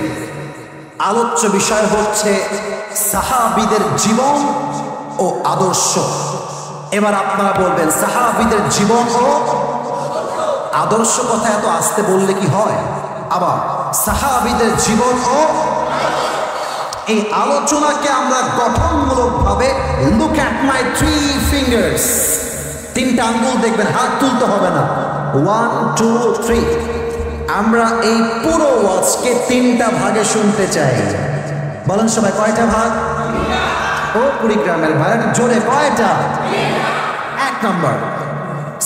আলোচ্য বিষয় হচ্ছে সাহাবীদের জীবন ও আদর্শ। এবার আপনারা বলবেন সাহাবীদের জীবন ও আদর্শ কথা এত আস্তে বললে কি হয়? আবার সাহাবীদের জীবন ও, এই আলোচনাকে আমরা গঠনমূলকভাবে লুক অ্যাট মাই 3 ফিঙ্গার্স, 3টা আঙ্গুল দেখবেন, হাত তুলতে হবে না। 1 2 3। আমরা এই পুরো ওয়াজকে 3টা ভাগে শুনতে চাই। বলেন সবাই কয়টা ভাগ? ও কুড়িগ্রামের ভাই জোরে কয়টা? নাম্বার,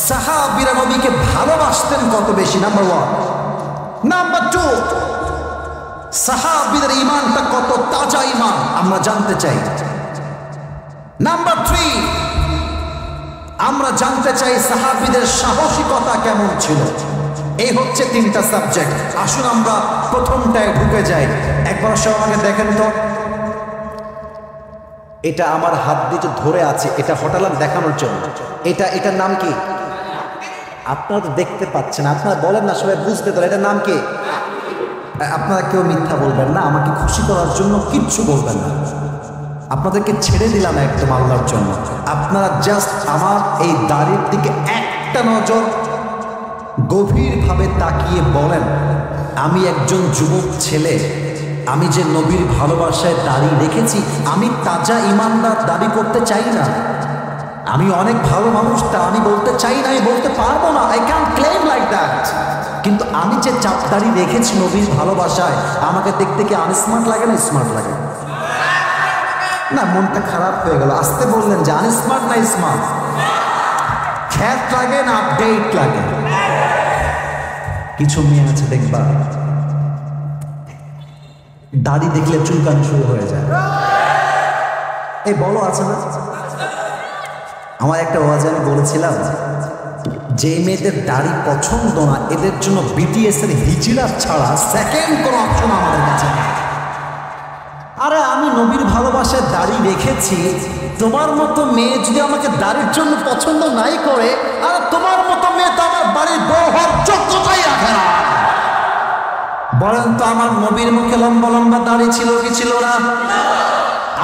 সাহাবীরা নবীকে ভালোবাসতেন কত বেশি, নাম্বার ওয়ান। নাম্বার টু, সাহাবীদের ঈমানটা কত তাজা ঈমান আমরা জানতে চাই। নাম্বার থ্রি, আমরা জানতে চাই সাহাবীদের সাহসিকতা কেমন ছিল। এই হচ্ছে তিনটা সাবজেক্ট। আসুন আমরা প্রথমটায় ঢুকে যাই। একবার সব আমাকে দেখেন তো, এটা আমার হাত দিয়ে ধরে আছে, এটা হঠাৎ দেখানোর জন্য। এটার নাম কি? আপনারা তো দেখতে পাচ্ছেন, আপনারা বলেন না, সবাই বুঝতে পারে এটার নাম কি? আপনারা কেউ মিথ্যা বলবেন না, আমাকে খুশি করার জন্য কিচ্ছু বলবেন না। আপনাদেরকে ছেড়ে দিলাম একদম আল্লাহর জন্য। আপনারা জাস্ট আমার এই দাড়ির দিকে একটা নজর গভীরভাবে তাকিয়ে বলেন, আমি একজন যুবক ছেলে, আমি যে নবীর ভালোবাসায় দাড়ি রেখেছি, আমি তাজা ইমানদার দাবি করতে চাই না। আমি অনেক ভালো মানুষ, তা আমি বলতে চাই না, আমি বলতে পারবো না, I can claim like that. কিন্তু আমি যে চাপ দাড়ি রেখেছি নবীর ভালোবাসায়, আমাকে দেখতে কি আনস্মার্ট লাগে না স্মার্ট লাগে? না, মনটা খারাপ হয়ে গেল। আসতে বললেন যে আনস্মার্ট না স্মার্ট? খ্যাত লাগে না আপডেট লাগে? কিছু মেয়ে আছে দেখবা, দাড়ি দেখলে চুলকানি শুরু হয়ে যায়। এই বলো আছে না? আমার একটা ওয়াজে আমি বলেছিলাম, যে মেয়েদের দাড়ি পছন্দ না, এদের জন্য বিটিএস এর হিজড়া ছাড়া সেকেন্ড কোনো অপশন আমাদের কাছে নেই। আরে আমি নবীর ভালোবাসায় দাড়ি রেখেছি, তোমার মতো মেয়ে যদি আমাকে দাড়ির জন্য পছন্দ নাই করে, আর তোমার মতো মেয়ে তো আমার বাড়ির বউ হওয়ার যোগ্যতাই রাখে না। বলেন তো, আমার নবীর মুখে লম্বা লম্বা দাড়ি ছিল কি ছিল না?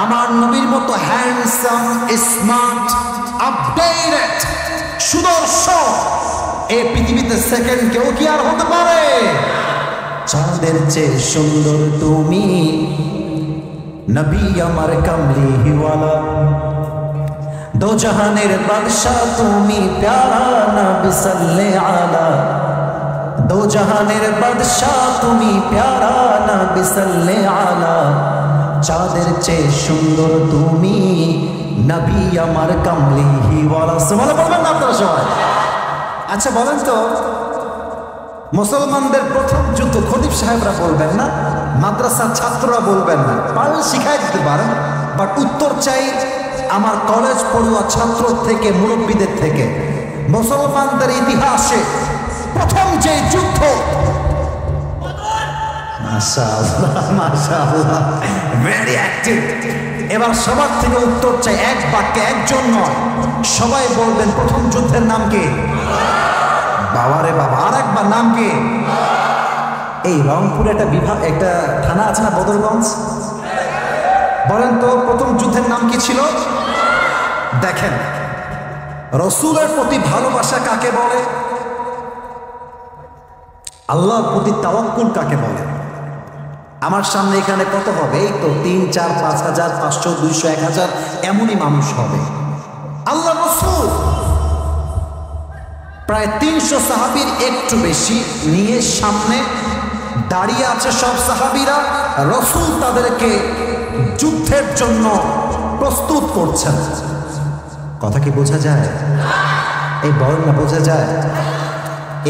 আমার নবীর মতো হ্যান্ডসাম, স্মার্ট, আপডেটেড, সুদর্শন এই পৃথিবীতে সেকেন্ড কেউ কি আর হতে পারে? চাঁদের চেয়ে সুন্দর তুমি, নবী আমার কামলিওয়ালা, দো জাহানের বাদশাহ তুমি, প্যারা নবী সাল্লে আলা, দো জাহানের বাদশাহ তুমি, প্যারা নবী সাল্লে আলা, চাঁদের চেয়ে সুন্দর তুমি, নবী আমার কামলিওয়ালা। সুবহানাল্লাহ বলবেন না আপনারা সবাই? আচ্ছা বলেন তো, মুসলমানদের প্রথম যুদ্ধ খতিব সাহেবরা বলবেন না, মাদ্রাসার ছাত্ররা বলবেন না, পারলে শিখাই দিতে পারেন, বাট উত্তর চাই আমার কলেজ পড়ুয়া ছাত্র থেকে, মুরব্বীদের থেকে। মুসলমানদের ইতিহাসে প্রথম যে যুদ্ধ, মাশাআল্লাহ মাশাআল্লাহ, ভেরি অ্যাক্টিভ। এবার সবার থেকে উত্তর চাই, এক বাক্যে, একজন নয়, সবাই বলবেন প্রথম যুদ্ধের নাম কি? বাবারে বাবা, আর একবার নাম কি? এই রংপুরে একটা বিভাগ, একটা থানা আছে না, বদরগঞ্জ? বলেন তো প্রথম যুদ্ধের নাম কি ছিল? দেখেন, রসুলের প্রতি ভালোবাসা কাকে বলে? আল্লাহর প্রতি তাওয়াক্কুল কাকে বলে? আমার সামনে এখানে কত হবে? এই তো 3, 4, 5 হাজার, 500, 200, 1000 এমনই মানুষ হবে। আল্লাহ রসুল প্রায় 300 সাহাবীর একটু বেশি নিয়ে সামনে দাঁড়িয়ে আছে সব সাহাবীরা। রসুল তাদেরকে যুদ্ধের জন্য প্রস্তুত করছেন। কথা কি বোঝা যায়? এই বলেন না, বোঝা যায়?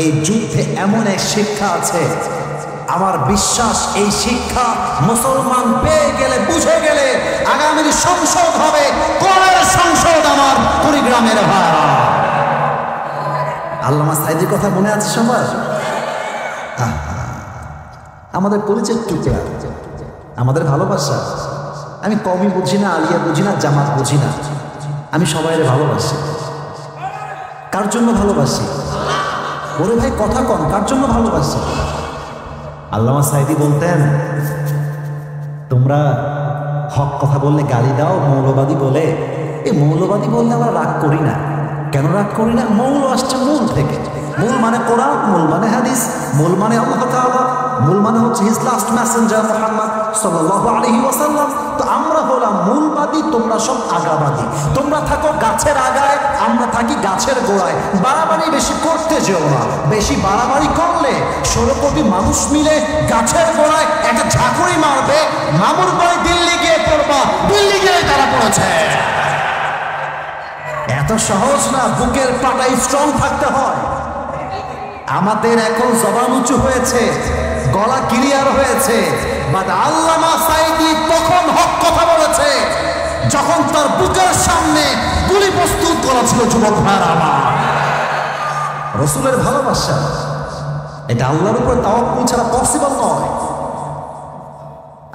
এই যুদ্ধে এমন এক শিক্ষা আছে, আমার বিশ্বাস এই শিক্ষা মুসলমান পেয়ে গেলে, বুঝে গেলে, আগামীর সংসদ হবে কোরআনের সংসদ আমার কুড়িগ্রামের ভাইরা। আল্লামা সাইদির কথা মনে আছে সবার? আমাদের পরিচয় টুকরা, আমাদের ভালোবাসা। আমি কমই বুঝি না, আলিয়া বুঝি না, জামাত বুঝি না, আমি সবাইরে ভালোবাসি। কার জন্য ভালোবাসি? ওরে ভাই কথা কম, কার জন্য ভালোবাসি? আল্লামা সাইদি বলতেন, তোমরা হক কথা বললে গালি দাও, মৌলবাদী বলে। এই মৌলবাদী বললে আমরা রাগ করি না। কেন রাগ করি না? মৌল আসছে মূল থেকে। মূল মানে কোরআন, মূল মানে হাদিস, মূল মানে আল্লাহ তাআলা, মূল মানে হচ্ছে হিজ লাস্ট মেসেঞ্জার মুহাম্মদ সাল্লাল্লাহু আলাইহি ওয়াসাল্লাম। তো আমরা হলাম মূলবাদী, তোমরা সব আগাবাদী। তোমরা থাকো গাছের আগায়, আমরা থাকি গাছের গোড়ায়। বাড়াবাড়ি বেশি করতে যেও না, বেশি বাড়াবাড়ি করলে 16 কোটি মানুষ মিলে গাছের গোড়ায় একটা ঝাঁকুড়ি মারবে, মামুর বাড়ি দিল্লি গিয়ে পড়বা, দিল্লি গিয়ে তারা পড়েছে। এত সহজ না, বুকের পাটায় স্ট্রং থাকতে হয়। আমাদের এখন জবান উঁচু হয়েছে, গলা ক্লিয়ার হয়েছে, বাট আল্লামা সাঈদী তখন হক কথা বলেছে যখন তার বুকের সামনে গুলি প্রস্তুত করা ছিল। যুবক ভাইরা আমার, রসুলের ভালোবাসা এটা আল্লাহর উপর তাওয়াক্কুল ছাড়া পসিবল নয়।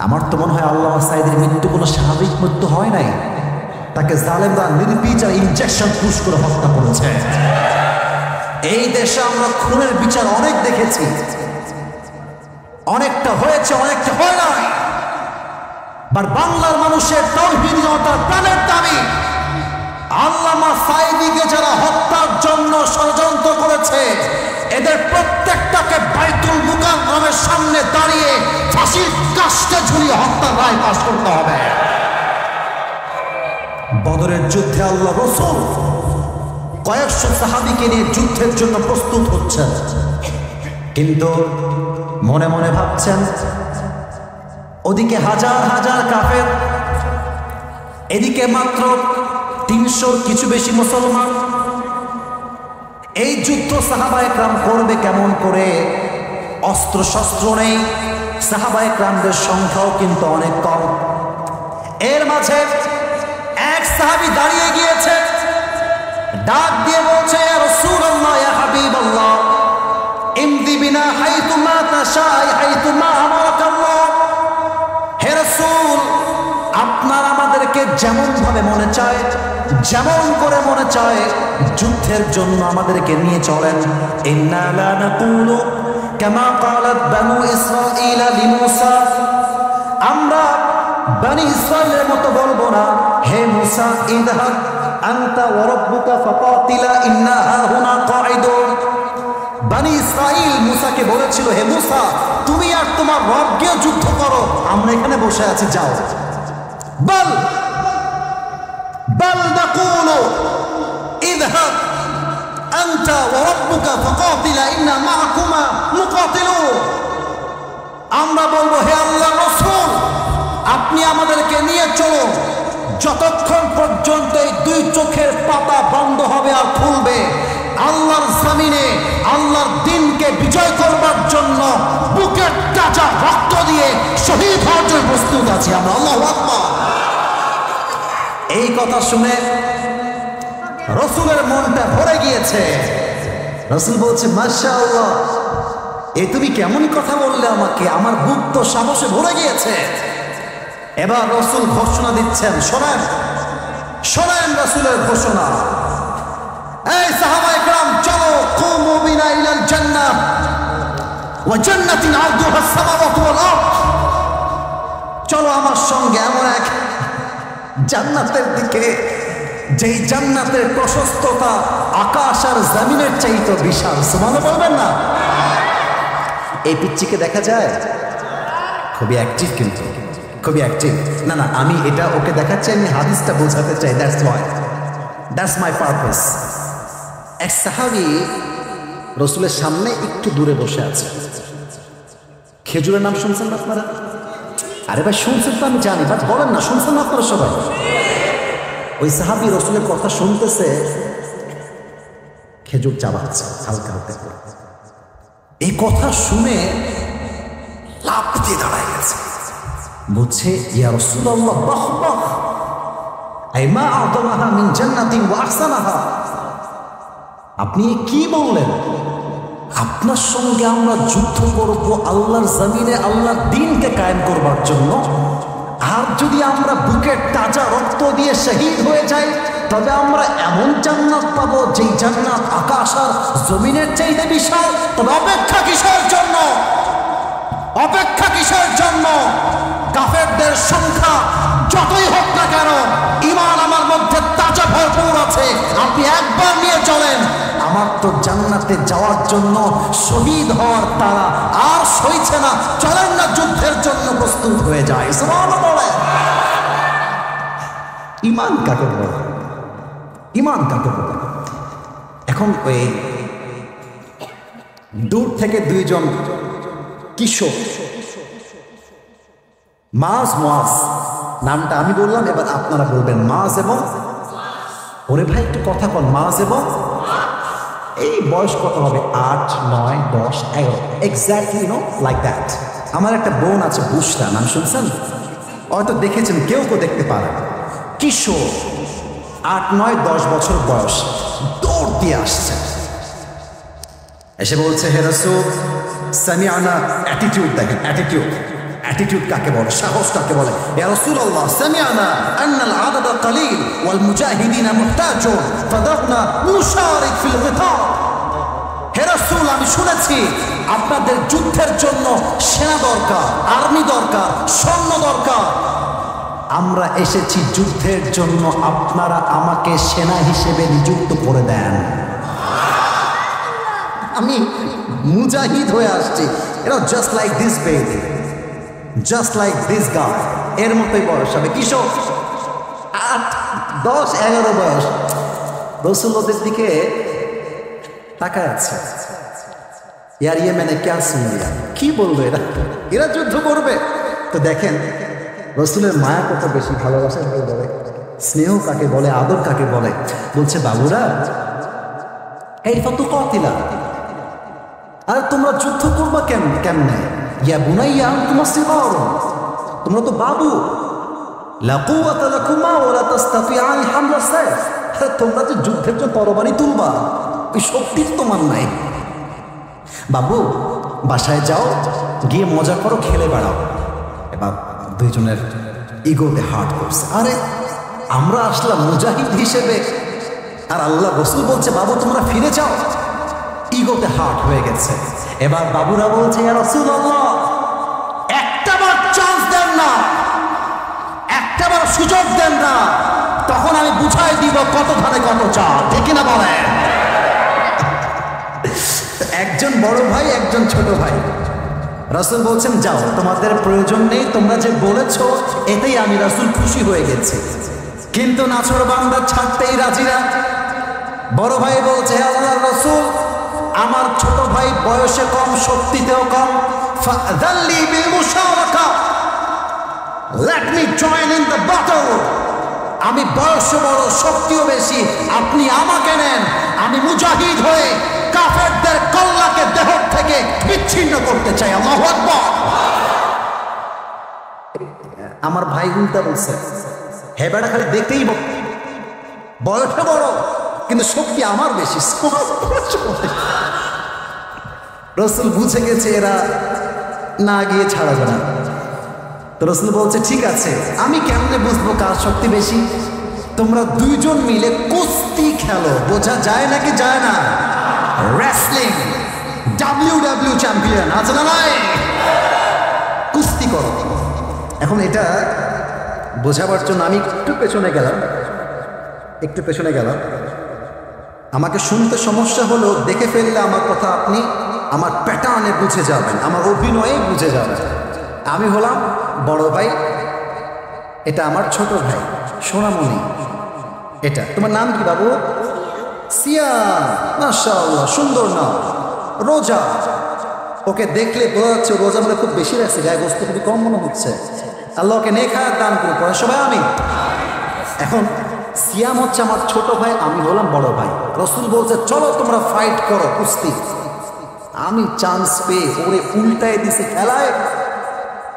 আমার তো মনে হয় আল্লামা সাঈদীর মৃত্যু কোনো স্বাভাবিক মৃত্যু হয় নাই, তাকে জালেমরা নির্বিচার ইনজেকশন পুশ করে হত্যা করেছে। এই দেশে আমরা খুনের বিচার অনেক দেখেছি, অনেকটা হয়েছে, অনেকটা হয় নাই। বাট বাংলার মানুষের তাওহীদ জনতার প্রাণের দাবি, আল্লামা সাঈদীকে যারা হত্যার জন্য ষড়যন্ত্র করেছে এদের প্রত্যেকটাকে বাইতুল মুকাররমের সামনে দাঁড়িয়ে ফাঁসির কাস্টে ঝুলিয়ে হত্যার রায় পাশ করতে হবে। বদরের যুদ্ধে আল্লাহ রাসূল কয়েকশো সাহাবীকে নিয়ে যুদ্ধের জন্য প্রস্তুত হচ্ছেন, কিন্তু মনে মনে ভাবছেন ওদিকে হাজার হাজার কাফের, এদিকে মাত্র ৩০০ কিছু বেশি মুসলমান। এই যুদ্ধ সাহাবায়ে কেরাম করবে কেমন করে? অস্ত্র শস্ত্র নেই, সাহাবায়ে কেরামদের সংখ্যাও কিন্তু অনেক কম। এর মাঝে এক সাহাবী দাঁড়িয়ে গিয়েছে, ডাক দিয়ে বলছে, ইয়া রাসূলুল্লাহ, ইয়া হাবিবাল্লাহ, ইমদি বিনা হাইতুমা তাশাই হাইতুমা আমারাকাল্লাহ। হে রাসূল, আপনার আমাদেরকে যেমন ভাবে মনে চায়, যেমন করে মনে চায় যুদ্ধের জন্য আমাদেরকে নিয়ে চলেন। ইন্না লা নাকুলু কামা ক্বালাত বানু ইসরাঈল লিমূসা, আমরা বনি ইসরাঈলের মতো বলবো না, হে মূসা ইযহাব আনতা ওয়া রাব্বুকা ফাকাতিলা ইন্না হাহুনা কাঈদুন। বনি ইসরাঈল মূসাকে বলেছিল, হে মূসা, তুমি আর তোমার রব গিয়ে যুদ্ধ করো, আমরা এখানে বসে আছি, যাও। বল বল নাকুলু ইযহাব আনতা ওয়া রাব্বুকা ফাকাতিলা ইন্না মাআকুমা মুকাতিলুন। আমরা বলবো, হে আল্লাহর রাসূল, আপনি আমাদেরকে নিয়ে চলুন, যতক্ষণ পর্যন্ত এই দুই চোখের পাতা বন্ধ হবে আর খুলবে, আল্লাহর জমিনে আল্লাহর দ্বীনকে বিজয় করবার জন্য বুকের তাজা রক্ত দিয়ে শহীদ হওয়ার জন্য প্রস্তুত আছি আমরা। আল্লাহু আকবার। এই কথা শুনে রাসূলের মনটা ভরে গিয়েছে। রাসূল বলছে, মাশাআল্লাহ, এ তুমি কেমন কথা বললে আমাকে, আমার বুক তো সাহসে ভরে গিয়েছে। এবার রাসূল ঘোষণা দিচ্ছেন, শোনেন শোনেন রাসূলের ঘোষণা, এই সাহাবায়ে কেরাম, চলো, কুমু বিনা ইলাল জান্নাহ ওয়া জান্নাতিন আরদুহা আস-সামাওয়াতু ওয়াল আরদ। চলো আমার সঙ্গে এমন এক জান্নাতের দিকে, যেই জান্নাতের প্রশস্ততা আকাশ আর জমিনের চাইতে বিশাল। সুবহানাল্লাহ বলবেন না? এই পিচ্চিকে দেখা যায়, খুবই অ্যাক্টিভ, কিন্তু খুবই অ্যাক্টিভ। না না, আমি এটা ওকে দেখাচ্ছি, আমি হাদিসটা বোঝাতে চাই, দ্যাটস মাই পারপাস। এক সাহাবী রাসূলের সামনে একটু দূরে বসে আছে। খেজুরের নাম শুনছেন না আপনারা? আরে ভাই, শুনছেন তো আমি জানি, বাট বলেন না, শুনছেন না আপনারা সবাই? ওই সাহাবী রাসূলের কথা শুনতেছে, খেজুর চাবাচ্ছে হালকা হালকা করে। এই কথা শুনে লাফ দিয়ে দাঁড়ায় গেছে, বলছে, ইয়া রাসূলুল্লাহ, বাহ বাহ, আই মা আ'তামাহা মিন জান্নাতিন ওয়া আহসানাহা। আপনি কি বললেন? আপনার সঙ্গে আমরা যুদ্ধ করব আল্লাহর জমিনে আল্লাহর দ্বীনকে কায়েম করবার জন্য, আর যদি আমরা বুকের তাজা রক্ত দিয়ে শহীদ হয়ে যাই, তবে আমরা এমন জান্নাত পাবো যেই জান্নাত আকাশ আর জমিনের চাইতে বিশাল। তবে অপেক্ষা কিসের জন্য? অপেক্ষা কিসের জন্য? কাফেরদের সংখ্যা যতই হোক না কেন, ঈমান আমার মধ্যে তাজা ভরপুর আছে। আপনি একবার নিয়ে চলেন, আমার তো জান্নাতে যাওয়ার জন্য শহীদ হওয়ার তারা আর সইছে না, চলেন না যুদ্ধের জন্য প্রস্তুত হয়ে যায়। সুবহানাল্লাহ বলে। ঈমান কাকে বলে? ঈমান কাকে বলে? এখন ওই দূর থেকে দুইজন কিশোর, মাজ মুআজ, নামটা আমি বললাম, এবার আপনারা বলবেন মাজ এবং ওরে ভাই একটু কথা কন, মাস এবং এই বয়স কত হবে? 8, 9, 10, 11, এক্স্যাক্টলি নো লাইক দ্যাট। আমার একটা বোন আছে বুশরা, নাম শুনছেন? হয়তো দেখেছেন, কেউ কেউ দেখতে পারে। কিশোর, 8, 9, 10 বছর বয়স, দৌড় দিয়ে আসছে, এসে বলছে হে রাসূল সামিআনা। অ্যাটিটিউড দেখেন, অ্যাটিটিউড। অ্যাটিটিউড কাকে বলে, সাহস কাকে বলে? ইয়া রাসূলুল্লাহ সামিআনা আন্নাল আদাদা কালিল ওয়াল মুজাহিদিনা মুহতাজুন ফাদারনা নুশারিক ফিল গিতাল। হে রাসূল, আমি শুনেছি আপনাদের যুদ্ধের জন্য সেনা দরকার, আর্মি দরকার, সৈন্য দরকার। আমরা এসেছি যুদ্ধের জন্য, আপনারা আমাকে সেনা হিসেবে নিযুক্ত করে দেন। আমি মুজাহিদ হয়ে আসছি। Just like this baby, just like this guy. এর মতোই বয়স হবে, কিশোর, 8, 10, 11 বয়স। রাসূলুল্লাহর দিকে তাকায় আছে। ইয়ার ইয়েমেনে ক্যা সুন লিয়া, কি বলবো এরা, এরা যুদ্ধ করবে। তো দেখেন রাসূলের মায়া কত বেশি, ভালোবাসা কাকে বলে, স্নেহ কাকে বলে, আদর কাকে বলে। বলছে বাবুরা, এই ফাতু কাতিলা, আর তোমরা যুদ্ধ করবা কেমনে? ইয়া বুনাইয়া আনতুমা সিগার, তোমরা তো বাবু। লা কুওয়াতা লাকুমা ওয়া লা তাস্তাতিআন হামলা সাইফ, তোমরা যে যুদ্ধের জন্য তরবারি তুলবা ওই শক্তি তোমার নাই। বাবু বাসায় যাও, গিয়ে মজা করো, খেলে বেড়াও। এবার দুইজনের ইগোতে হার্ট করছে। আরে আমরা আসলাম মুজাহিদ হিসেবে, আর আল্লাহ রাসূল বলছে বাবু তোমরা ফিরে যাও। ইগোতে হার্ট হয়ে গেছে। এবার বাবুরা বলছে ইয়া রাসূলুল্লাহ একটাবার চান্স দেন না, একটাবার সুযোগ দেন না, তখন আমি বুঝাই দিব কত ধানে কত চাল, ঠিক না বলেন? একজন বড় ভাই, একজন ছোট ভাই। রাসূল বলছেন যাও, তোমাদের প্রয়োজন নেই, তোমরা যে বলেছ এতেই আমি রাসূল খুশি হয়ে গেছি। কিন্তু নাছোড়বান্দা ছাড়তেই রাজি না। বড় ভাই বলছে হে আল্লাহর রাসূল, আমার ছোট ভাই বয়সে কম, শক্তিতেও কম, ফাযাল্লি বিল মুশারাকা, let me join in the battle. আমি বয়সে বড়, শক্তিও বেশি, আপনি আমাকে নেন, আমি মুজাহিদ হয়ে কাফেরদের কল্লাকে দেহ থেকে বিচ্ছিন্ন করতে চাই। আল্লাহু আকবার। আমার ভাই উল্টা বলছে, হে বেটা খালি দেখতেই বয়সে বড় কিন্তু শক্তি আমার বেশি। রাসূল বুঝে গেছে এরা না গিয়ে ছাড়া যাবে না। তো রাসূল বলছে ঠিক আছে, আমি কেমনে বুঝবো কার শক্তি বেশি? তোমরা দুইজন মিলে কুস্তি খেলো। বোঝা যায় নাকি যায় না? রেসলিং ডাব্লিউডাব্লিউ চ্যাম্পিয়ন আছে না নাই? কুস্তি করো। এখন এটা বোঝাবার জন্য আমি একটু পেছনে গেলাম। আমাকে শুনতে সমস্যা হলো, দেখে ফেললে আমার কথা আপনি আমার প্যাটার্নে বুঝে যাবেন, আমার অভিনয়ে বুঝে যাবেন। আমি হলাম বড় ভাই, এটা আমার ছোট ভাই সোনামণি। এটা তোমার নাম কি বাবু? সিয়া, মাশাআল্লাহ, সুন্দর নাম। রোজা, ওকে দেখলে বোঝা যাচ্ছে রোজা মানে খুব বেশি রাখছে, গায়ে গোস্ত খুবই কম মনে হচ্ছে। আল্লাহকে নেক হায়াত দান করে পড়ে সবাই আমি। এখন সিয়াম হচ্ছে আমার ছোট ভাই, আমি হলাম বড় ভাই। রাসূল বলছে চলো তোমরা ফাইট করো, কুস্তি। আমি চান্স পেয়ে ওরে উল্টায় দিছে খেলায়,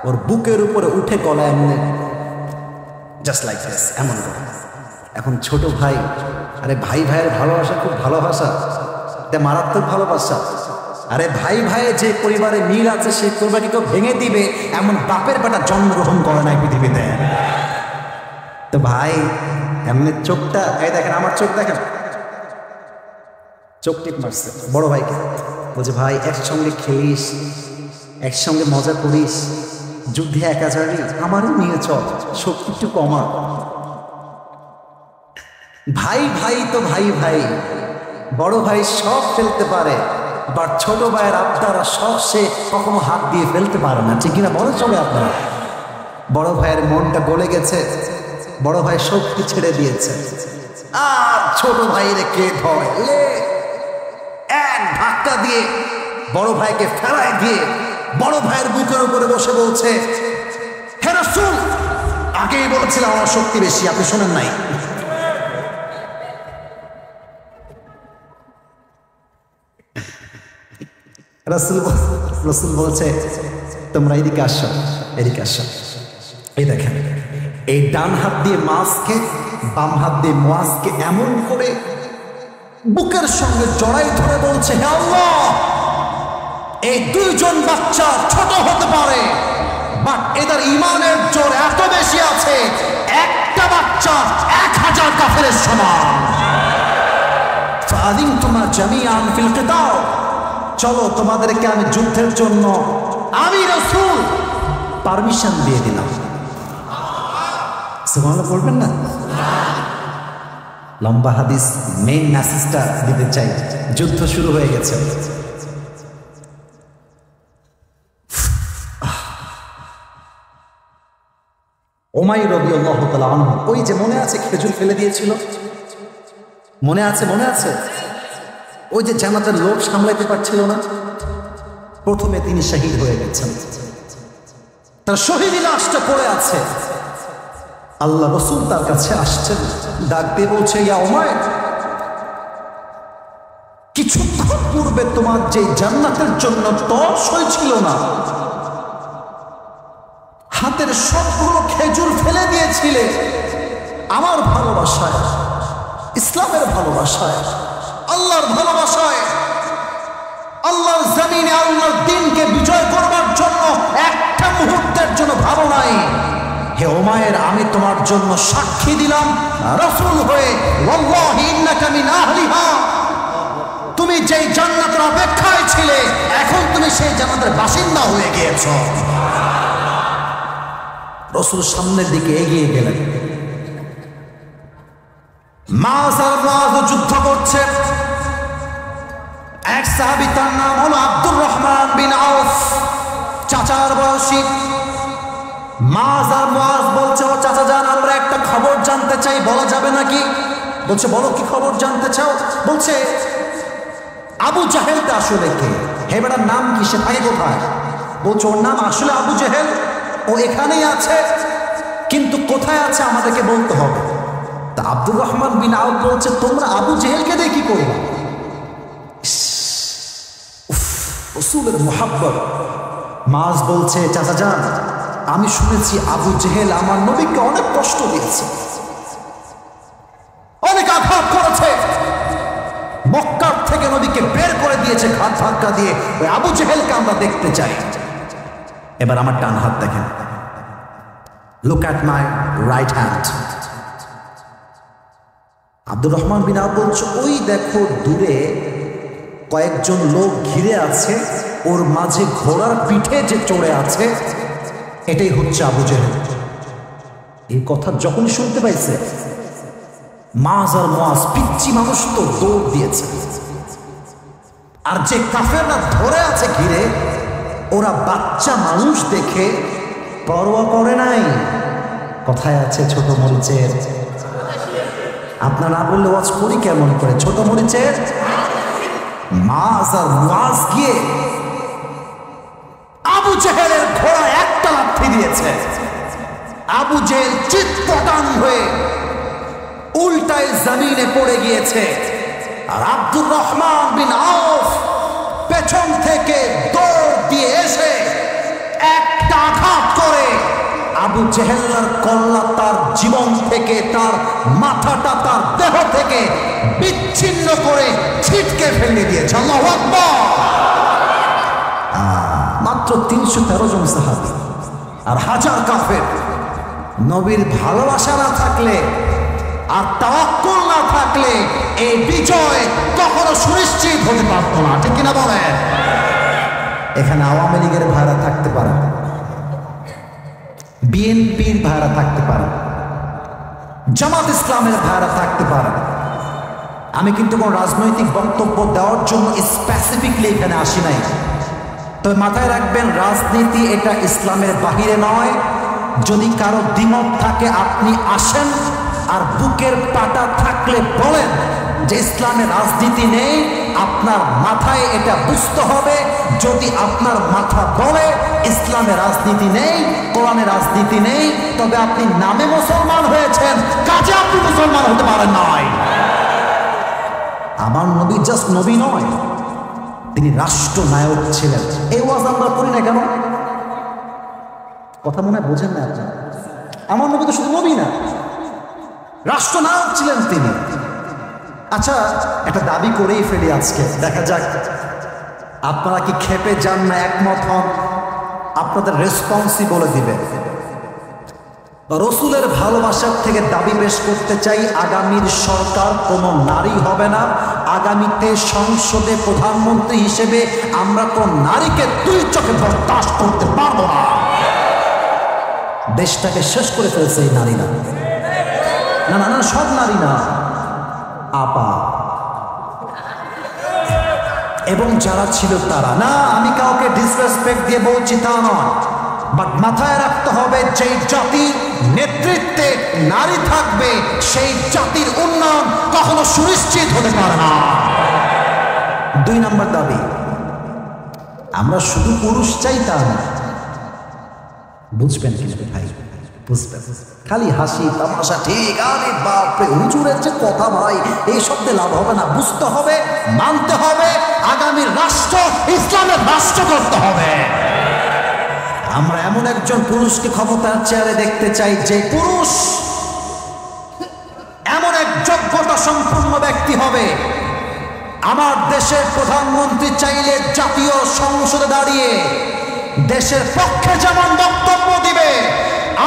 ওর বুকের উপরে উঠে গলায় এমনি জাস্ট লাইক দিস, এমন করে। এখন ছোট ভাই, আরে ভাই ভাইয়ের ভালোবাসা খুব ভালোবাসা, এটা মারাত্মক ভালোবাসা। আরে ভাই ভাইয়ের যে পরিবারে মিল আছে সেই পরিবারকে কেউ ভেঙে দিবে এমন বাপের বেটা জন্মগ্রহণ করে নাই পৃথিবীতে। তো ভাই এমনি চোখটা, এই দেখেন আমার চোখ দেখেন, চোখ টিপ মারছে বড় ভাইকে। বলছে ভাই একসঙ্গে খেলিস, একসঙ্গে মজা করিস, যুদ্ধে একা যাবি, আমারও নিয়ে চল, শক্তি একটু কমা। ভাই ভাই তো ভাই ভাই, বড় ভাই সব ফেলতে পারে, বাট ছোট ভাইয়ের আবদারা সব সে কখনো হাত দিয়ে ফেলতে পারে না, ঠিক কিনা বড় চলে আপনারা? বড় ভাইয়ের মনটা গলে গেছে, বড় ভাই শক্তি ছেড়ে দিয়েছে, আর ছোট ভাই রেখে ধয় এক ধাক্কা দিয়ে বড় ভাইকে ফেলায় দিয়ে বড় ভাইয়ের বুকের উপরে বসে বলছে হে রাসূল, আগেই বলেছিলাম আমার শক্তি বেশি, আপনি শোনেন নাই? রাসূল রাসূল বলছে তোমরা এদিকে আসো, এদিকে আসো। এই দেখেন, এই ডান হাত দিয়ে মাছকে, বাম হাত দিয়ে মুয়াজকে এমন করে বুকের সঙ্গে জড়াই ধরে বলছে, হে আল্লাহ, এই দুইজন বাচ্চা ছোট হতে পারে, বাট এদের ঈমানের জোর এত বেশি আছে, একটা বাচ্চা 1000 কাফেরের সমান। ফাআযিনতুমা জামিআন ফিল কিতাল, চলো তোমাদেরকে আমি যুদ্ধের জন্য আমি রাসূল পারমিশন দিয়ে দিলাম। সুবহানাল্লাহ বলবেন না? লম্বা হাদিস, মেইন মেসেজটা দিতে চাই। যুদ্ধ শুরু হয়ে গেছে। উমাইর রাদিয়াল্লাহু তাআলা আনহু, ওই যে মনে আছে খেজুর ফেলে দিয়েছিল, মনে আছে? মনে আছে? ওই যে জামাতের লোক সামলাইতে পারছিল না, প্রথমে তিনি শহীদ হয়ে গেছেন, তার শহীদি লাশটা পড়ে আছে। আল্লাহ রাসূল তার কাছে আসছেন, ডাক দিয়ে বলছে, ইয়া উমাইর, কিছুক্ষণ পূর্বে তোমার যে জান্নাতের জন্য তর্স হয়েছিল না, হাতের সবগুলো খেজুর ফেলে দিয়েছিলে আমার ভালোবাসায়, ইসলামের ভালোবাসায়, আল্লাহর ভালোবাসায়, আল্লাহর জমিনে আল্লাহর দ্বীনকে বিজয় করবার জন্য একটা মুহূর্তের জন্য ভাবো নাই। হে উমাইর, আমি তোমার জন্য সাক্ষী দিলাম রাসূল হয়ে, ওয়াল্লাহি ইন্নাকা মিন আহলিহা, তুমি যেই জান্নাতের অপেক্ষায় ছিলে, এখন তুমি সেই জান্নাতের বাসিন্দা হয়ে গিয়েছো। রাসূল সামনের দিকে এগিয়ে গেলেন। মুয়াজ আর মুয়াজ যুদ্ধ করছে। এক সাহাবী, তার নাম হলো আব্দুর রহমান বিন আউফ, চাচার বয়সী। মুয়াজ আর মুয়াজ বলছে, ও চাচা যান, আমরা একটা খবর জানতে চাই, বলা যাবে নাকি? বলছে, বলো, কি খবর জানতে চাও? বলছে, আবু জাহেলটা আসলে কে? হে বেটার নাম কি, সে থাকে কোথায়? বলছে, ওর নাম আসলে আবু জাহেল, ও এখানেই আছে, কিন্তু কোথায় আছে আমাদেরকে বলতে হবে। তা আব্দুর রহমান বিন আউফ বলছে, তোমরা আবু জেহেলকে দিয়ে কি করবা? রাসূলের মুহাব্বত। মুয়াজ বলছে, চাচা যান, আমি শুনেছি আবু জেহেল আমার নবীকে অনেক কষ্ট দিয়েছে, অনেক আঘাত করেছে, মক্কা থেকে নবীকে বের করে দিয়েছে ঘাত ধাক্কা দিয়ে। ওই আবু জেহেলকে আমরা দেখতে চাই। এবার আমার ডান হাত দেখেন, look at my right hand. Abdur Rahman bin Auf বলছে, ওই দেখো দূরে কয়েকজন লোক ঘিরে আছে, ওর মাঝে ঘোড়ার পিঠে যে চড়ে আছে, এটাই হচ্ছে আবু জেহেল। এই কথা যখন শুনতে পাইছে, মুয়াজ আর মুয়াজ, পিচ্চি মানুষ তো, দৌড় দিয়েছে। আর যে কাফেররা ধরে আছে ঘিরে, ওরা বাচ্চা মানুষ দেখে পরোয়া করে নাই। কথায় আছে ছোট মরিচের, আপনার না বললে ওয়াজ করি কেমন করে? ছোট মরিচের। মুয়াজ আর মুয়াজ গিয়ে আবু জেহেলের ঘোড়া একটা লাথি দিয়েছে। আবু জেহেল চিৎপটাং হয়ে উল্টায় জমিনে পড়ে গিয়েছে। আর আব্দুর রহমান বিন আউফ পেছন থেকে দৌড় দিয়ে এসে একটা আঘাত করে আবু জেহেলের কল্লা তার জীবন থেকে, তার মাথাটা তার দেহ থেকে বিচ্ছিন্ন করে ছিটকে ফেলে দিয়েছে। আল্লাহু আকবার। মাত্র 313 জন সাহাবী আর হাজার কাফের। নবীর ভালোবাসা না থাকলে আর তাওয়াক্কুল না থাকলে এই বিজয় কখনো সুনিশ্চিত হতে পারত না, ঠিক কিনা বলেন? এখানে আওয়ামী লীগের ভাড়া থাকতে পারে, বিএনপির ভাড়া থাকতে পারে, জামাত ইসলামের ভাড়া থাকতে পারে। আমি কিন্তু কোনো রাজনৈতিক বক্তব্য দেওয়ার জন্য স্পেসিফিকলি এখানে আসি নাই। তবে মাথায় রাখবেন, রাজনীতি এটা ইসলামের বাহিরে নয়। যদি কারো দ্বিমত থাকে আপনি আসেন, আর বুকের পাটা থাকলে বলেন যে ইসলামে রাজনীতি নেই। আপনার মাথায় এটা বুঝতে হবে। যদি আপনার মাথা বলে ইসলামে রাজনীতি নেই, কোরআনে রাজনীতি নেই, তবে আপনি নামে মুসলমান হয়েছেন, কাজে আপনি মুসলমান হতে পারেন নাই। আমার নবী জাস্ট নবী নয়, তিনি রাষ্ট্রনায়ক ছিলেন। এই ওয়াজ আমরা করি না কেন? কথা মনে হয় বোঝেন না আপনারা। আমার নবী তো শুধু নবী না, রাষ্ট্রনায়ক ছিলেন তিনি। আচ্ছা, একটা দাবি করেই ফেলি আজকে, দেখা যাক আপনারা কি খেপে যান না একমত হন, আপনাদের রেসপন্সই বলে দিবেন। রসুলের ভালোবাসার থেকে দাবি পেশ করতে চাই, আগামীর সরকার কোনো নারী হবে না। আগামীতে সংসদে প্রধানমন্ত্রী হিসেবে আমরা কোন নারীকে দুই চোখে বরদাস্ত করতে পারবো না। দেশটাকে শেষ করে ফেলেছে এই নারী না, না না না, সব নারী না, আপা এবং যারা ছিল তারা না। আমি কাউকে ডিসরেসপেক্ট দিয়ে বলছি তা নয়, বাট মাথায় রাখতে হবে যেই জাতি নেতৃত্বে নারী থাকবে সেই জাতির উন্নয়ন কখনো সুনিশ্চিত হতে পারে না। 2 নম্বর দাবি, আমরা শুধু পুরুষ চাই তা না। বুঝবেন কিন্তু ভাই, বুঝবেন, খালি হাসি তামাশা ঠিক, আরে বাপরে হুজুরের যে কথা ভাই, এই শব্দে লাভ হবে না। বুঝতে হবে, মানতে হবে, আগামী রাষ্ট্র ইসলামের রাষ্ট্র করতে হবে। আমরা এমন একজন পুরুষকে ক্ষমতার চেয়ারে দেখতে চাই যে পুরুষ এমন এক যোগ্যতা সম্পন্ন ব্যক্তি হবে। আমার দেশের প্রধানমন্ত্রী চাইলে জাতীয় সংসদে দাঁড়িয়ে দেশের পক্ষে যেমন বক্তব্য দিবে,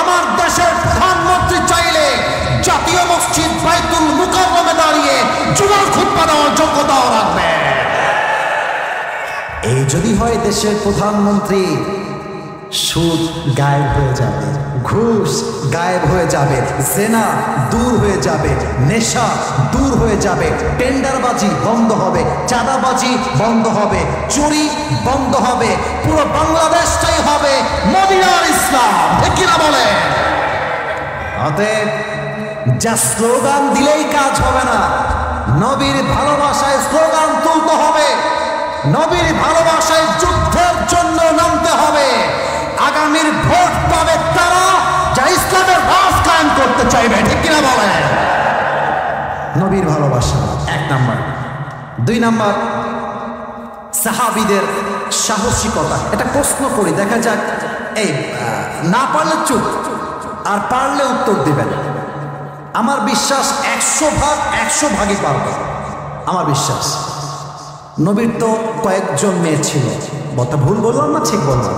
আমার দেশের প্রধানমন্ত্রী চাইলে জাতীয় মসজিদ বাইতুল মুকাররমে দাঁড়িয়ে জুমার খুতবা দেওয়ার যোগ্যতাও রাখবে। এই যদি হয় দেশের প্রধানমন্ত্রী, সুদ গায়েব হয়ে যাবে, ঘুষ গায়েব হয়ে যাবে, জেনা দূর হয়ে যাবে, নেশা দূর হয়ে যাবে, টেন্ডারবাজি বন্ধ হবে, চাঁদাবাজি বন্ধ হবে, চুরি বন্ধ হবে, পুরো বাংলাদেশটাই হবে মদিনার ইসলাম। ঠিক কিনা বলে? অতএব যা স্লোগান দিলেই কাজ হবে না, নবীর ভালোবাসায় স্লোগান তুলতে হবে, নবীর ভালোবাসায় যুদ্ধের জন্য নামতে হবে। আগামীর ভোট পাবে তারা যারা ইসলামের রাজ কায়েম করতে চাইবে। ঠিক কিনা বলে? নবীর ভালোবাসা 1 নম্বর। 2 নম্বর, সাহাবীদের সাহসিকতা। এটা প্রশ্ন করি, দেখা যাক, এই না পারলে চুপ, আর পারলে উত্তর দিবেন। আমার বিশ্বাস 100 ভাগই পারবে, আমার বিশ্বাস। নবীর তো কয়েকজন মেয়ে ছিল, বলতে ভুল বললাম না ঠিক বললাম?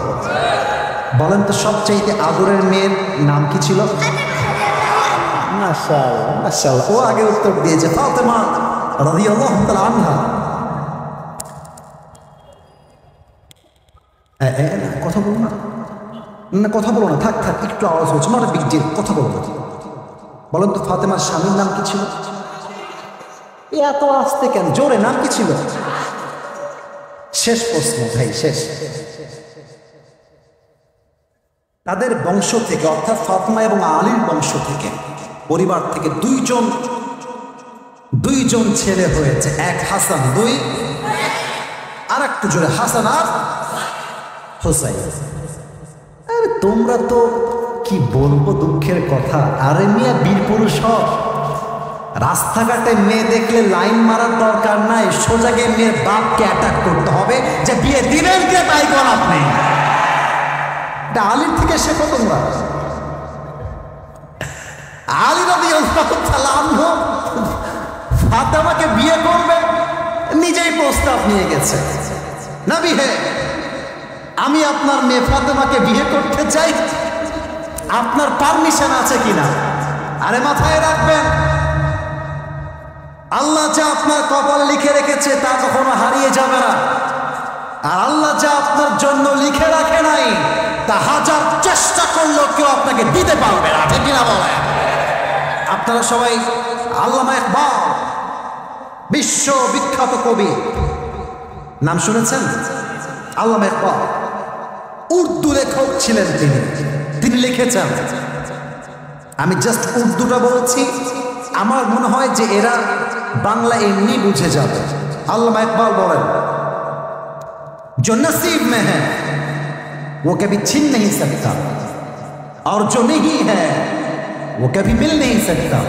বলেন তো সবচাইতে আদরের মেয়ের নাম কি ছিল? মাশাআল্লাহ মাশাআল্লাহ, ও আগে উত্তর দিয়েছে, ফাতেমা রাদিয়াল্লাহু তাআলা আনহা। কথা বলো না, না কথা বলো না, থাক থাক, একটু আওয়াজ হচ্ছে, নট বিগ ডিল, কথা বলো না। বলেন তো ফাতেমার স্বামীর নাম কি ছিল? এত আসতে কেন, জোরে, নাম কি ছিল? শেষ প্রশ্ন ভাই, শেষ। তাদের বংশ থেকে, অর্থাৎ ফাতেমা এবং আলীর বংশ থেকে, পরিবার থেকে দুইজন ছেলে হয়েছে। 1 হাসান, 2 আর একটু জোরে, হাসান আর হোসাইন। আরে তোমরা তো কি বলবো দুঃখের কথা। আরে মিয়া বীর পুরুষ হও, রাস্তাঘাটে মেয়ে দেখলে লাইন মারার দরকার নাই, সোজা গিয়ে মেয়ের বাপকে অ্যাটাক করতে হবে যে বিয়ে দিবেন কে তাই কোন আপনি। এটা আলীর থেকে শেখো তোমরা। আলী রাদিয়াল্লাহু তাআলা আনহু ফাতেমাকে বিয়ে করবে, নিজেই প্রস্তাব নিয়ে গেছে, নবী হে আমি আপনার মেয়ে ফাতেমাকে বিয়ে করতে চাই, আপনার পারমিশন আছে কিনা? আরে মাথায় রাখবেন, আল্লাহ যা আপনার কপাল লিখে রেখেছে তা কখনো হারিয়ে যাবে না, আর আল্লাহ যা আপনার জন্য লিখে রাখে নাই তা হাজার চেষ্টা করলেও কেউ আপনাকে দিতে পারবে না। ঠিক কিনা বলে? আপনারা সবাই আল্লামা ইকবাল, বিশ্ব বিখ্যাত কবি, নাম শুনেছেন? আল্লামা ইকবাল উর্দু লেখক ছিলেন। তিনি লিখেছেন, আমি জাস্ট উর্দুটা বলছি, আমার মনে হয় যে এরা বাংলা এমনি বুঝে যাবে। আল্লামা ইকবাল বলেন, जो नसीब में है वो कभी छिन नहीं सकता और जो नहीं है वो कभी मिल नहीं सकता,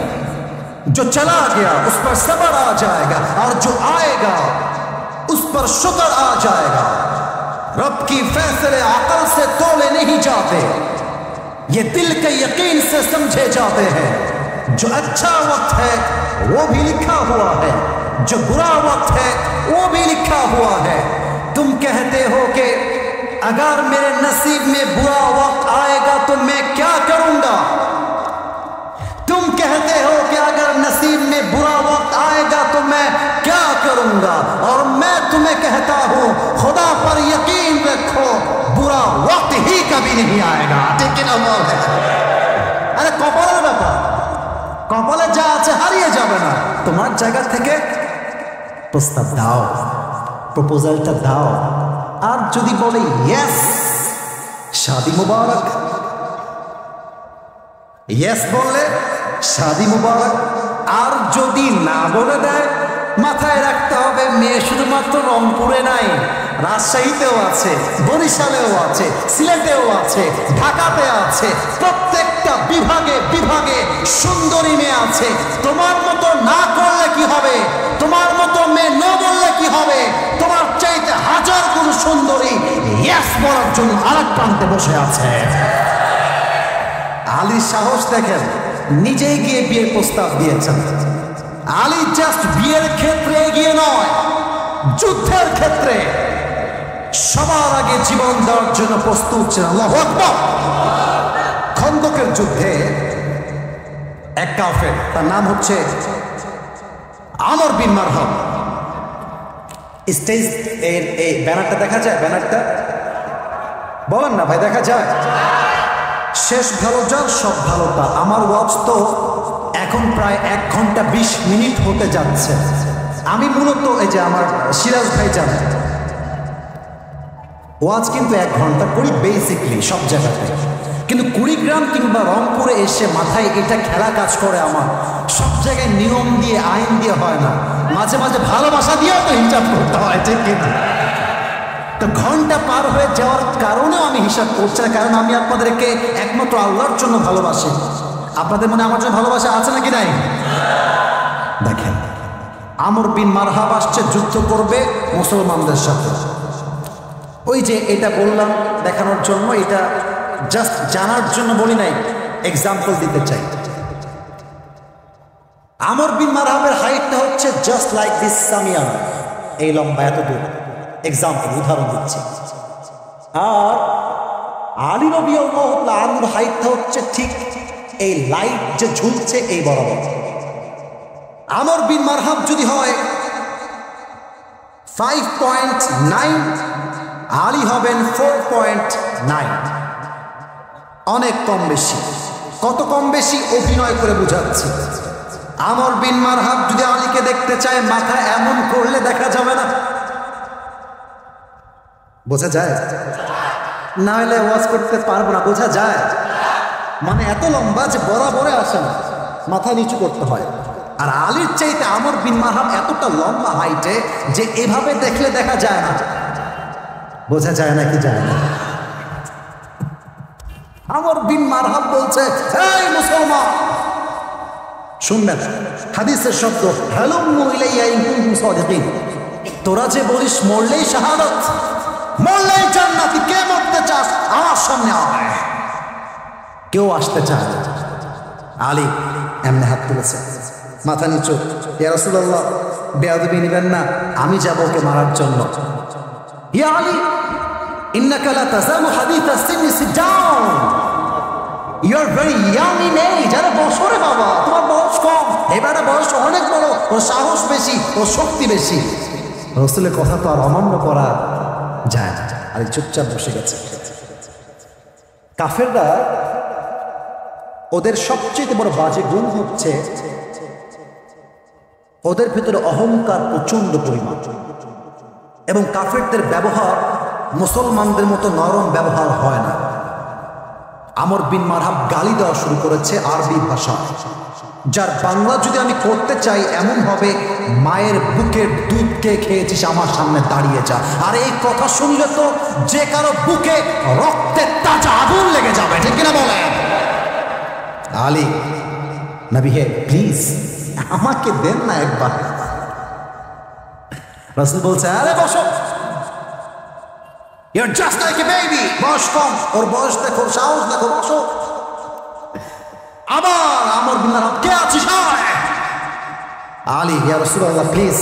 जो चला गया उस पर सब्र आ जाएगा और जो आएगा उस पर शुक्र आ जाएगा। रब की फैसले अकल से तोले नहीं जाते, ये दिल के यकीन से समझे जाते हैं। जो अच्छा वक्त है वो भी लिखा हुआ है, जो बुरा वक्त है वो भी लिखा हुआ है। तुम कहते हो कि अगर मेरे नसीब में बुरा वक्त आएगा तो मैं क्या करूंगा। तुम कहते हो कि अगर नसीब में बुरा वक्त आएगा तो मैं क्या करूंगा, और मैं तुम्हें कहता हूं खुदा पर यकीन रखो, बुरा वक्त ही कभी नहीं आएगा। ठीक है ना? अरे कपालेर ব্যাপার, কপালে যা আছে হারিয়ে যাবে না। তোমার জায়গা থেকে প্রস্তাব দাও, প্রপোজালটা দাও, আর যদি বলে ইয়েস, শাদি মুবারক। ইয়েস বললে শাদি মুবারক, আর যদি না বলে দেয় মাথায় রাখতে হবে মেয়ে শুধুমাত্র রংপুরে নাই, রাজশাহীতেও আছে, বরিশালেও আছে, সিলেটেও আছে, ঢাকাতে আছে, প্রত্যেকটা বিভাগে বিভাগে সুন্দরী মেয়ে আছে। তোমার মতো না করলে কি হবে, তোমার মতো মেয়ে না বললে কি হবে, তোমার চাইতে হাজার গুণ সুন্দরী ইয়েস বলার জন্য আরেক প্রান্তে বসে আছে। আলীর সাহস দেখেন, নিজেই গিয়ে বিয়ের প্রস্তাব দিয়েছেন। আলী জাস্ট বিয়ের ক্ষেত্রে এগিয়ে নয়, যুদ্ধের ক্ষেত্রে সবার আগে জীবন দেওয়ার জন্য প্রস্তুত ছিলেন। আল্লাহু আকবার। খন্দকের যুদ্ধে এক কাফের, তার নাম হচ্ছে আমর বিন মারহাম। স্টেজ এর এই ব্যানারটা দেখা যায়, ব্যানারটা বলেন না ভাই, দেখা যায়? শেষ ভালো যার সব ভালো তার। আমার ওয়াজ তো এখন প্রায় 1 ঘন্টা 20 মিনিট হতে যাচ্ছে। আমি মূলত এই যে আমার সিরাজ ভাই জানেন ওয়াজ কিন্তু 1 ঘন্টা করি বেসিকলি সব জায়গাতে, কিন্তু কুড়িগ্রাম কিংবা রংপুরে এসে মাথায় এটা খেলা কাজ করে আমার। সব জায়গায় নিয়ম দিয়ে আইন দিয়ে হয় না, মাঝে মাঝে ভালোবাসা দিয়েও তো হিসাব করতে হয়, ঠিক কিনা? তো ঘন্টা পার হয়ে যাওয়ার কারণেও আমি হিসাব করছি না, কারণ আমি আপনাদেরকে একমাত্র আল্লাহর জন্য ভালোবাসি। আপনাদের মনে আমার জন্য ভালোবাসা আছে নাকি নাই? দেখেন, আমর বিন মারহাব আসছে যুদ্ধ করবে মুসলমানদের সাথে। ওই যে এটা বললাম দেখানোর জন্য, এটা জাস্ট জানার জন্য বলি নাই, এক্সাম্পল দিতে চাই। আমর বিন মারহাবের হাইটটা হচ্ছে জাস্ট লাইক দিস সামিয়ান, এই লম্বা এত দূর, এক্সাম্পল উদাহরণ দিচ্ছি। আর আলী রাদিয়াল্লাহু তাআলা আনহুর হাইটটা হচ্ছে ঠিক এই লাইট যে ঝুলছে এই বরাবর। আমর বিন মারহাব যদি হয় 5.9, আলী হবেন 4.9, অনেক কম বেশি। কত কম বেশি অভিনয় করে বুঝাচ্ছি। আমর বিন মারহাব যদি আলীকে দেখতে চায় মাথা এমন করলে দেখা যাবে না, বোঝা যায়? না হলে ওয়াজ করতে পারবো না, বোঝা যায়? মানে এত লম্বা যে বরাবরে আসে না, মাথা নিচু করতে হয়। আর আলীর চাইতে আমর বিন মারহাব এতটা লম্বা হাইটে যে এভাবে দেখলে দেখা যায় না। বোঝা যায় নাকি যায় না? আমর বিন মারহাব বলছে, এই মুসলমান শুনবেন হাদিসের শব্দ, হালুম্মু ইলাইয়া ইন কুনতুম সাদিকিন। তোরা যে বলিস মরলেই শাহাদাত, মরলেই জান্নাতি, কে মরতে চাস আমার সামনে আয়। কেউ আসতে চায় না। আলী এমনি হাত তুলেছে, মাথা নিচু, ইয়া রাসূলুল্লাহ বেয়াদবি নিবেন না, আমি যাব ওকে মারার জন্য। ইয়া আলী ইন্নাকা লা তাজালু হাদিথা সিন্নি, sit down, you are very young in age. আরে বছরে বাবা, তোমার বয়স কম, এবারে বয়স অনেক বড়, ওর সাহস বেশি, ওর শক্তি বেশি। রাসূলের কথা তো আর অমান্য করা যায় না। আলী চুপচাপ বসে গেছে। কাফেররা, ওদের সবচেয়ে বড় বাজে গুণ হচ্ছে ওদের ভিতরে অহংকার প্রচন্ড পরিমাণ, এবং কাফেরদের ব্যবহার মুসলমানদের মতো নরম ব্যবহার হয় না। আমর বিন মারহাব গালি দেওয়া শুরু করেছে আরবি ভাষা, যার বাংলা যদি আমি করতে চাই এমন হবে, মায়ের বুকের দুধ কে খেয়েছিস আমার সামনে দাঁড়িয়ে যা। আর এই কথা শুনলে তো যে কারো বুকে রক্তের তাজা আগুন লেগে যাবে, ঠিক কিনা বলেন? আলী নবী হে প্লিজ আমাকে দেন না একবার। রাসূল বলছে, আরে বসো, you're just like a baby, বয়স কম, ওর বয়স দেখো, সাহস দেখো, বসো। আবার আমর বিন মারহাব, কে আছিস? আলী, ইয়া রাসূলুল্লাহ প্লিজ,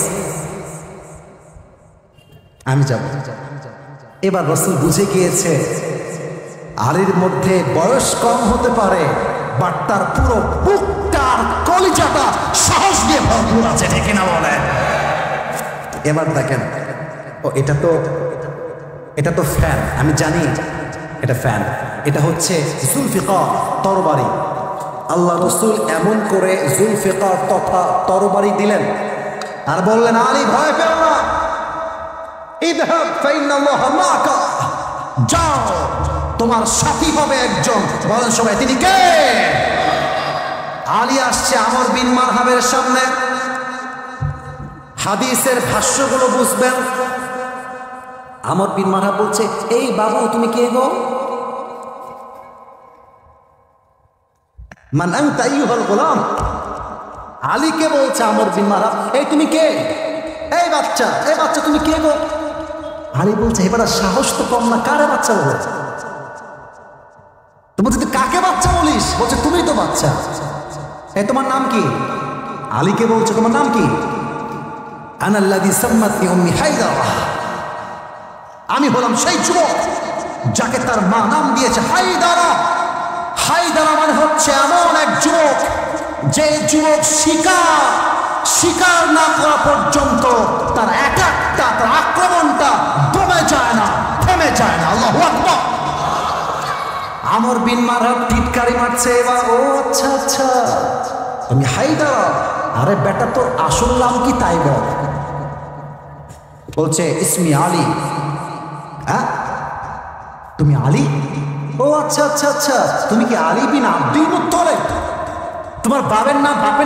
আমি যাব। এবার রাসূল বুঝে গিয়েছে আলীর মধ্যে বয়স কম হতে পারে, বাট তার পুরো বুকটা আর কলিজাটা সাহস দিয়ে ভরপুর আছে, ঠিক না বলে? এবার দেখেন, ও এটা তো ফ্যান, আমি জানি এটা ফ্যান, এটা হচ্ছে জুলফিকার, তরবারি। আল্লাহ রাসূল এমন করে জুলফিকার তথা তরবারি দিলেন আর বললেন, আলী ভয় পেও না, ইযহাব ফাইন্নাল্লাহা মাআকা, যাও, তোমার সাথী হবে একজন। বলেন সবাই, তিনি কে? আলী আসছে আমর বিন মারহাবের সামনে। হাদিসের ভাষ্যগুলো বুঝবেন। আমর বিন মারহাব বলছে, এই বাবু তুমি কে গো? মান আনতা আইয়ুহাল গোলাম। আলীকে বলছে আমর বিন মারহাব, এই তুমি কে? এই বাচ্চা তুমি কে গো? আলী বলছে, এবার সাহস তো কম না, কারে বাচ্চা বলে? তুমি যদি কাকে বাচ্চা বলিস? বলছে, তুমি তো বাচ্চা। এই তোমার নাম কি? আলীকে বলছে, তোমার নাম কি? আনাল্লাযী সাম্মাতনি উম্মি হায়দারা, আমি হলাম সেই যুবক যাকে তার মা নাম দিয়েছে হায়দারা। হায়দারা মানে হচ্ছে এমন এক যুবক, যে যুবক শিকার না করা পর্যন্ত তার অ্যাটাকটা, তার আক্রমণটা দমে যায় না, থেমে যায় না। আল্লাহু আকবার। আমর বিন মারহাব টিটকারি মারছে এবার, ও আচ্ছা, তুমি হায়দারা, আরে বেটা তোর আসল নাম কি তাই বল। বলছে, ইসমি আলী। হ্যাঁ, তুমি আলী? ও আচ্ছা, তুমি কি আলী বিন আব্দুল মুত্তালিব? তোমার বাপের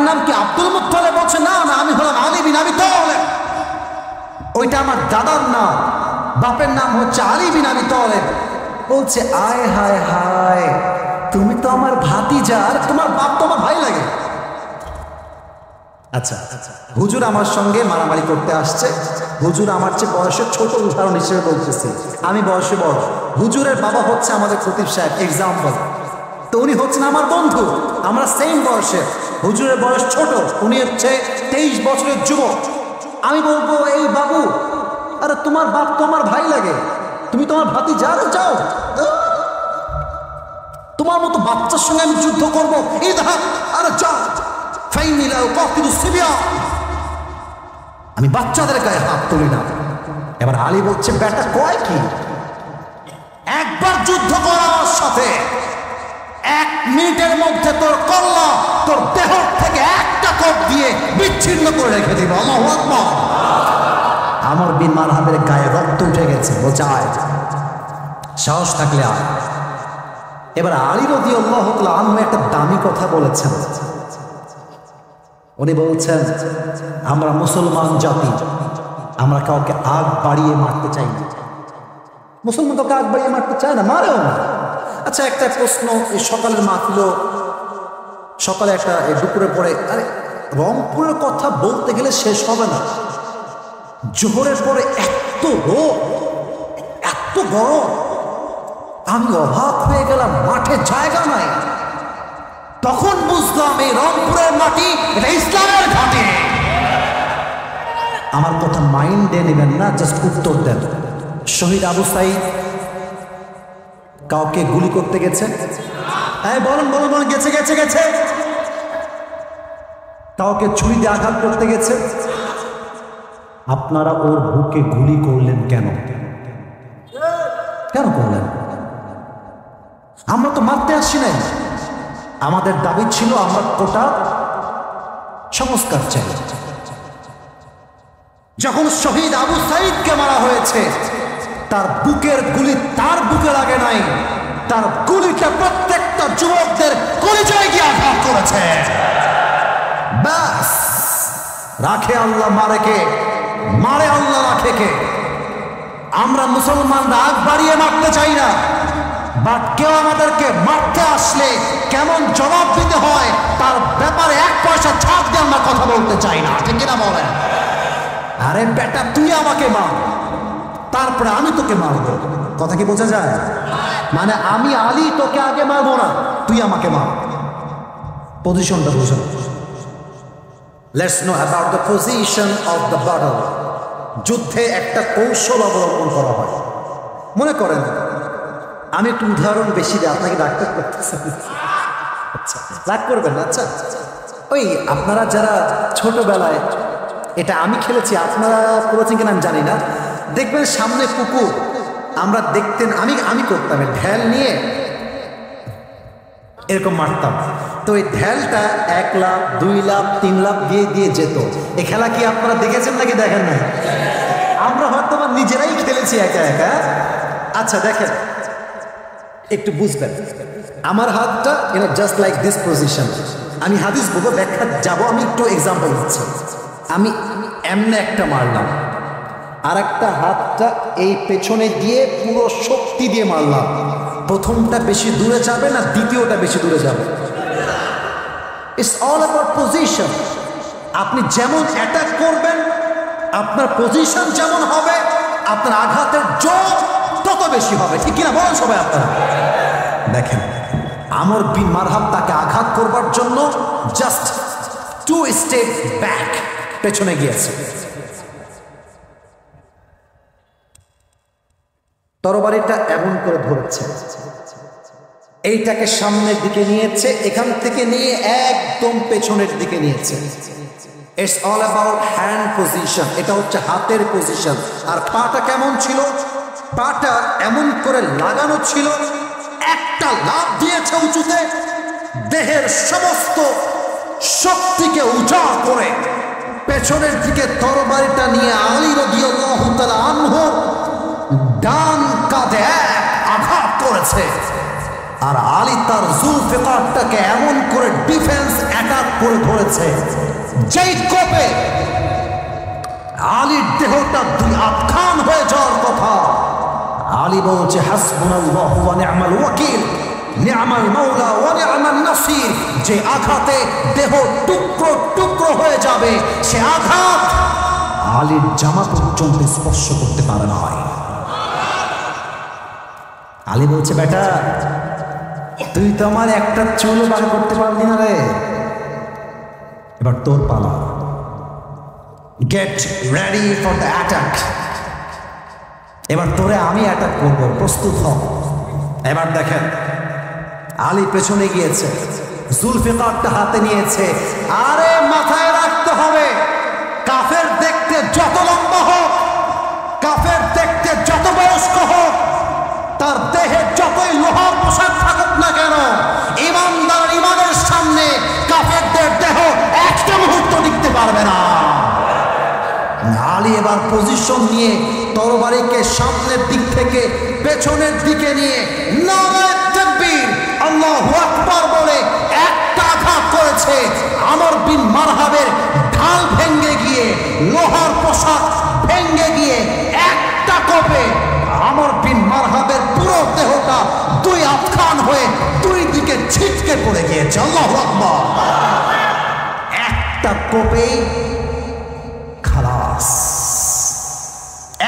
নাম কি আব্দুল মুত্তালিব? বলছে, না, আমি হলাম আলী বিন আবি তালেব। ওইটা আমার দাদার নাম, বাপের নাম হচ্ছে আলী বিন আবি তালেব। বলছে, আয় হায় হায়, তুমি তো আমার ভাতিজা, আর তোমার বাপ তো আমার ভাই লাগে। আচ্ছা, হুজুর আমার সঙ্গে মারামারি করতে আসছে। হুজুর আমার চেয়ে বয়সে ছোট, উদাহরণ হিসেবে বলতেছি, আমি বয়সে বড়। হুজুরের বাবা হচ্ছে আমাদের খতিব সাহেব, এক্সাম্পল। তো উনি হচ্ছেন আমার বন্ধু, আমরা সেম বয়সের। হুজুরের বয়স ছোট, উনি হচ্ছে 23 বছরের যুবক। আমি বলবো, এই বাবু, আরে তোমার বাপ তো আমার ভাই লাগে, তুমি তোমার ভাতিজা, যাও, তোমার মতো বাচ্চার সঙ্গে আমি যুদ্ধ করবো? ইযহাব, আরে যাও, ফাইন্নী লা উকাতিলু সিবিয়ান, আমি বাচ্চাদের গায়ে হাত তুলি না। এবার আলী বলছে, বেটা কয় কি, একবার যুদ্ধ করার সাথে 1 মিনিটের মধ্যে তোর কল্লা, তোর দেহ থেকে একটা কোপ দিয়ে বিচ্ছিন্ন করে রেখে দিব। আল্লাহু আকবার। আমর বিন মারহাবের গায়ে রক্ত উঠে গেছে। বলছে, আয়, সাহস থাকলে আয়। এবার আলী রাদিয়াল্লাহু তাআলা আনহু একটা দামি কথা বলেছেন। উনি বলছেন, আমরা মুসলমান জাতি, আমরা কাউকে আগ বাড়িয়ে মারতে চাই না। মুসলমান কাউকে আগ বাড়িয়ে মারতে চায় না, মারেও না। আচ্ছা, একটা প্রশ্ন, এই সকালের মাহফিল, সকালে একটা দুপুরে পরে, আরে রংপুরের কথা বলতে গেলে শেষ হবে না। জোহরের পরে এত রোদ, এত গরম, আমি অবাক হয়ে গেলাম, মাঠে জায়গা নাই। তখন বুঝলাম এই রংপুরের মাটি, এটা ইসলামের ঘাটে। আমার কথা মাইন্ডে নেবেন না, জাস্ট উত্তর দেন। শহীদ আবু সাঈদ কাউকে গুলি করতে গেছে? হ্যাঁ, বলুন, গেছে। কাউকে ছুরি দিয়ে আঘাত করতে গেছে? আপনারা ওর বুকে গুলি করলেন কেন করলেন? আমরা তো মারতে আসছি নাই। আমাদের দাবি ছিল, আমরা কোটা সংস্কার চাই। যখন শহীদ আবু সাঈদকে মারা হয়েছে, তার বুকের গুলি তার বুকে লাগে নাই, তার গুলিটা প্রত্যেকটা যুবকদের কলিজায় গিয়ে আঘাত করেছে। ব্যাস, রাখে আল্লাহ, মারে আল্লাহ, রাখে কে? আমরা মুসলমানরা আগ বাড়িয়ে মারতে চাই না, বাট কেউ আমাদেরকে মারতে আসলে কেমন জবাব দিতে হয় তার ব্যাপারে 1 পয়সা ছাড় দিয়ে আমরা কথা বলতে চাই না, ঠিক কিনা বলেন? আরে বেটা তুই আমাকে মার, তারপরে আমি তোকে মারবো। কথা কি বোঝা যায়? মানে আমি আলী তোকে আগে মারবো না, তুই আমাকে মার। পজিশনটা বুঝো। Let's know about the position of the battle. যুদ্ধে একটা কৌশল অবলম্বন করা হয়। মনে করেন আমি একটু উদাহরণ বেশি দিই, আপনাকে ডাক্তার করতেছেন, আচ্ছা রাগ করবেন না। আচ্ছা ওই আপনারা যারা ছোটবেলায়, এটা আমি খেলেছি, আপনারা করেছেন কিনা আমি জানি না, দেখবেন সামনে পুকুর, আমরা দেখতেন, আমি করতাম ঢেল নিয়ে এরকম মারতাম। তো এই ঢেলটা 1 লাফ 2 লাফ 3 লাফ দিয়ে দিয়ে যেত। এই খেলা কি আপনারা দেখেছেন নাকি দেখেন নাই? আমরা হয়তো নিজেরাই খেলেছি একা একা। আচ্ছা দেখেন, একটু বুঝবেন, আমার হাতটা জাস্ট লাইক দিস পজিশন। আমি হাদিস বলবো, ব্যাখ্যা যাব, আমি একটু এক্সাম্পল দিচ্ছি। আমি এমনি একটা মারলাম, আর একটা হাতটা এই পেছনে দিয়ে পুরো শক্তি দিয়ে মারলাম। প্রথমটা বেশি দূরে যাবে না দ্বিতীয়টা বেশি দূরে যাবে? It's all about position. আপনি যেমন অ্যাটাক করবেন, আপনার পজিশন যেমন হবে, আপনার আঘাতের জোর তত বেশি হবে। ঠিক কিনা বলেন সবাই আপনারা? দেখেন আমর বিন মারহাব তাকে আঘাত করবার জন্য জাস্ট 2 স্টেপ ব্যাক, পেছনে গিয়েছে। তরবারিটা এমন করে ধরেছে, এইটাকে সামনের দিকে নিয়েছে, এখান থেকে নিয়ে একদম পেছনের দিকে নিয়েছে। It's all about hand position. এটা হচ্ছে হাতের পজিশন। আর পাটা কেমন ছিল? পাটা এমন করে লাগানো ছিল, একটা লাফ দিয়েছে উঁচুতে, দেহের সমস্ত শক্তিকে উজাড় করে পেছনের দিকে তরবারিটা নিয়ে আলী রাদিয়াল্লাহু তাআলা আনহু ডান কাঁধে এক আঘাত করেছে। আর আলী তার জুলফিকারটাকে এমন করে ডিফেন্স অ্যাটাক করে ধরেছে, যেই কোপে আলীর দেহটা 2 আধখান হয়ে যাওয়ার কথা। আলী বলছে হাসবুনাল্লাহু ওয়া নি'মাল ওয়াকিল, নি'মাল মাওলা ওয়া নি'মান নাসির। যে আঘাতে দেহ টুকরো টুকরো হয়ে যাবে, সে আঘাত আলীর জামা পর্যন্ত স্পর্শ করতে পারে না। আলী বলছে বেটা তুই তো আমার একটা চুল বাঁকা করতে পারলি না রে, এবার তোর পালা। Get ready for the attack. এবার তোরে আমি অ্যাটাক করব, প্রস্তুত হ। এবার দেখেন আলী পেছনে গিয়েছে, জুলফিকারটা হাতে নিয়েছে। আরে মাথায় রাখতে হবে, কাফের দেখতে যত লম্বা হোক, কাফের দেখতে যত বয়স্ক হোক, তার দেহে যতই লোহার পোশাক থাকুক না কেন, ইমানদার ইমানের সামনে কাফেরদের দেহ একটা মুহূর্ত টিকতে পারবে না। আলী এবার পজিশন নিয়ে তরবারিকে সামনের দিক থেকে পেছনের দিকে নিয়ে নারায়ে তাকবীর, আল্লাহু আকবার বলে একটা আঘাত করেছে। আমর বিন মারহাবের ঢাল ভেঙে গিয়ে, লোহার পোশাক ভেঙে গিয়ে একটা কোপে আমর বিন মারহাবের পুরো দেহটা 2 আধখান হয়ে 2 দিকে ছিটকে পড়ে গিয়েছে। আল্লাহু আকবার। একটা কোপে খালাস,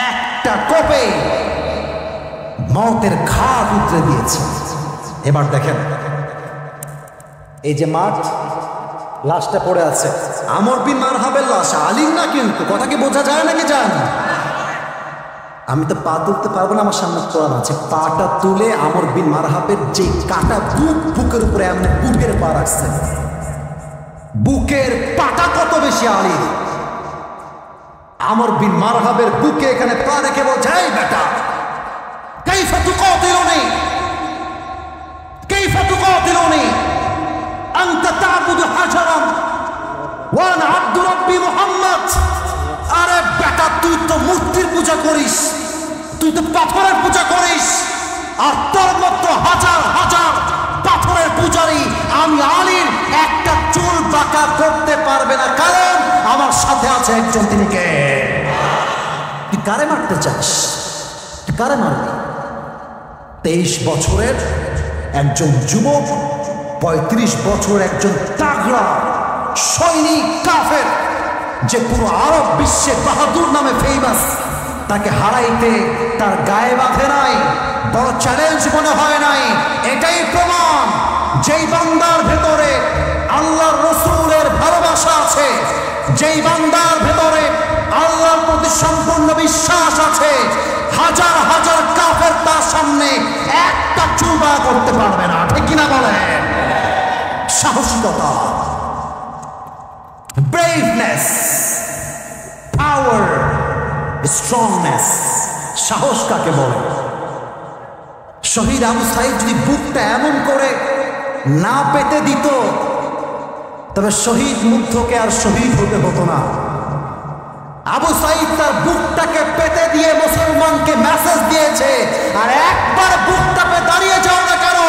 একটা কোপে মওতের ঘাট উতরে দিয়েছে। এবার দেখেন এই যে মাঠ, লাশটা পড়ে আছে, আমর বিন মারহাবের লাশ, আলীর না। কিন্তু কথা কি বোঝা যায় নাকি যায় না? আমি তো পা তুলতে পারবো না, আমার সামনে কোরআন আছে। পাটা তুলে আমর বিন মারহাবের যে কাটা বুকের উপরে এমনি বুকের পা রাখছে, বুকের পাটা কত বেশি আলীর। আমর বিন মারহাবের বুকে এখানে পা রেখে বলছে, এই বেটা কাইফা তুকাতিলুনি, কাইফা তুকাতিলুনি আনতা তা'বুদু হাজারান ওয়া আনা আব্দু রাব্বি মুহাম্মদ। আরে বেটা তুই তো মূর্তির পূজা করিস, তুই তো পাথরের পূজা করিস, আর তোর মতো হাজার হাজার পাথরের পূজারী আমি আলীর একটা চুল বাঁকা করতে পারবে না, কারণ আমার সাথে আছে একজন। তিনি কে? তুই কারে মারতে চাস? তুই কারে মারবি? 23 বছরের একজন যুবক, 35 বছর একজন তাগড়া সৈনিক কাফের, যে পুরো আরব বিশ্বে বাহাদুর নামে ফেমাস, তাকে হারাইতে তার গায়ে বাঁধে নাই, বড় চ্যালেঞ্জ মনে হয় নাই। এটাই প্রমাণ যেই বান্দার ভেতরে আল্লাহর রসুলের ভালোবাসা আছে, যেই বান্দার ভেতরে আল্লাহর প্রতি সম্পূর্ণ বিশ্বাস আছে, হাজার হাজার কাফের তার সামনে একটা চুলবা করতে পারবে না। ঠিক কিনা বলে? সাহসিকতা, ব্রেভনেস, পাওয়ার, স্ট্রংনেস। সাহস কাকে বলে? শহীদ আবু সাঈদ যদি বুকটা এমন করে না পেতে দিত, তবে শহীদ মুগ্ধকে আর শহীদ হতে হতো না। আবু সাঈদ তার বুকটাকে পেতে দিয়ে মুসলমানকে মেসেজ দিয়েছে, আর একবার বুকটা পেতে দাঁড়িয়ে যাও না কেন,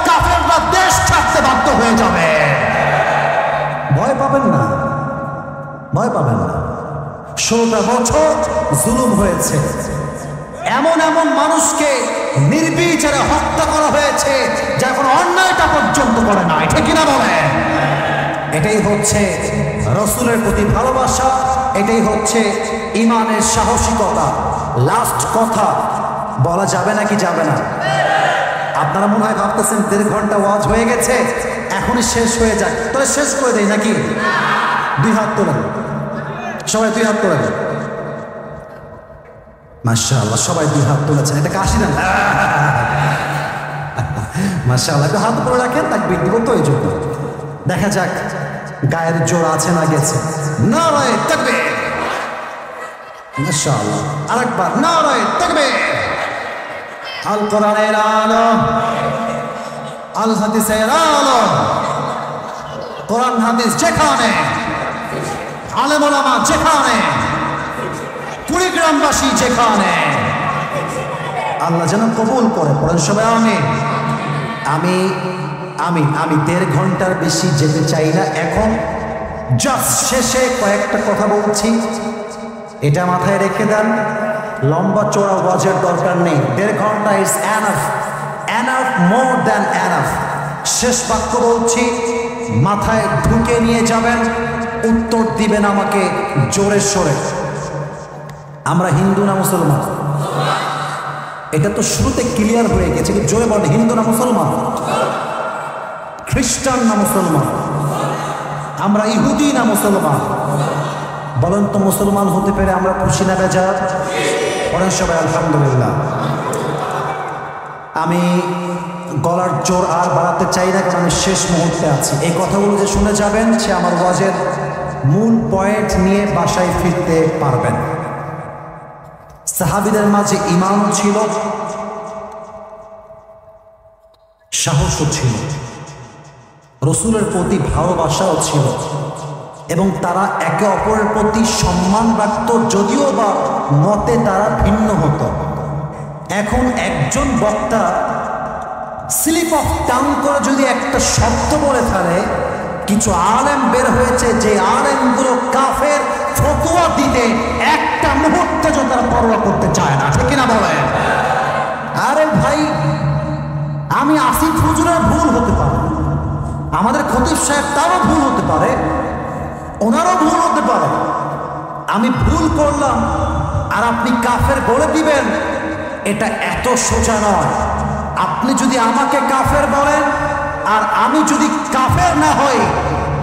কাফেররা দেশ ছাড়তে বাধ্য হয়ে যাবে। ভয় পাবেন না, ভয় পাবেন না। 16টা বছর জুলুম হয়েছে, এমন এমন মানুষকে নির্বিচারে হত্যা করা হয়েছে যা এখন অন্যায়টা পর্যন্ত করে নাই। ঠিক কিনা বলে? এটাই হচ্ছে রসুলের প্রতি ভালোবাসা, এটাই হচ্ছে ইমানের সাহসিকতা। লাস্ট কথা বলা যাবে নাকি যাবে না? আপনারা মনে হয় ভাবতেছেন 1.5 ঘন্টা ওয়াজ হয়ে গেছে, এখনই শেষ হয়ে যায়, তাহলে শেষ করে দেই নাকি? 2 হাত তোলেন, সবাই 2 হাত তোলেন। মাশাআল্লাহ, সবাই 2 হাত তুলেছেন, এটা কাশি না। মাশাআল্লাহ, একটু হাত উপরে রাখেন, তাকবীর দিব তো এই জন্য। দেখা যাক গায়ের জোর আছে না গেছে। নারায়ে তাকবীর। মাশাআল্লাহ, আরেকবার নারায়ে তাকবীর। আল কোরআনের আলো, আল হাদিসের আলো, কোরআন হাদিস যেখানে, আলেম ওলামা যেখানে, কুড়িগ্রামবাসী যেখানে, আল্লাহ যেন কবুল করে। পড়েন সবাই আমিন। আমি আমি আমি 1.5 ঘন্টার বেশি যেতে চাই না। এখন জাস্ট শেষে কয়েকটা কথা বলছি, এটা মাথায় রেখে দেন। লম্বা চড়া ওয়াজের দরকার নেই, 1.5 ঘন্টা is enough, enough, more than enough. শেষ বাক্য বলছি, মাথায় ঢুকে নিয়ে যাবেন, উত্তর দিবেন আমাকে জোরে সোরে। আমরা হিন্দু না মুসলমান? এটা তো শুরুতে ক্লিয়ার হয়ে গেছে, জোরে বলেন, হিন্দু না মুসলমান? খ্রিস্টান না মুসলমান? আমরা ইহুদি না মুসলমান? বলেন তো, মুসলমান হতে পেরে আমরা খুশি না বেজার? বলেন সবাই আলহামদুলিল্লাহ। আমি গলার জোর আর বাড়াতে চাই না, কারণ আমি শেষ মুহূর্তে আছি। এই কথাগুলো যে শুনে যাবেন, সে আমার ওয়াজের মূল পয়েন্ট নিয়ে বাসায় ফিরতে পারবেন। সাহাবীদের মাঝে ঈমান ছিল, সাহসও ছিল, রসুলের প্রতি ভালোবাসাও ছিল, এবং তারা একে অপরের প্রতি সম্মান রাখত, যদিও বা মতে তারা ভিন্ন হতো। এখন একজন বক্তা স্লিপ অফ টাং করে যদি একটা শব্দ বলে ফেলে, কিছু আলেম বের হয়েছে যে আলেমগুলো কাফের ফতোয়া দিতে একটা মুহূর্তে যদি তারা পরোয়া করতে চায় না। ঠিক কিনা বলে? আরে ভাই, আমি আসিফ হুজুরের ভুল হতে পারে, আমাদের খতিব সাহেব তারও ভুল হতে পারে, ওনারও ভুল হতে পারে। আমি ভুল করলাম আর আপনি কাফের বলে দিবেন, এটা এত সোজা নয়। আপনি যদি আমাকে কাফের বলেন আর আমি যদি কাফের না হই,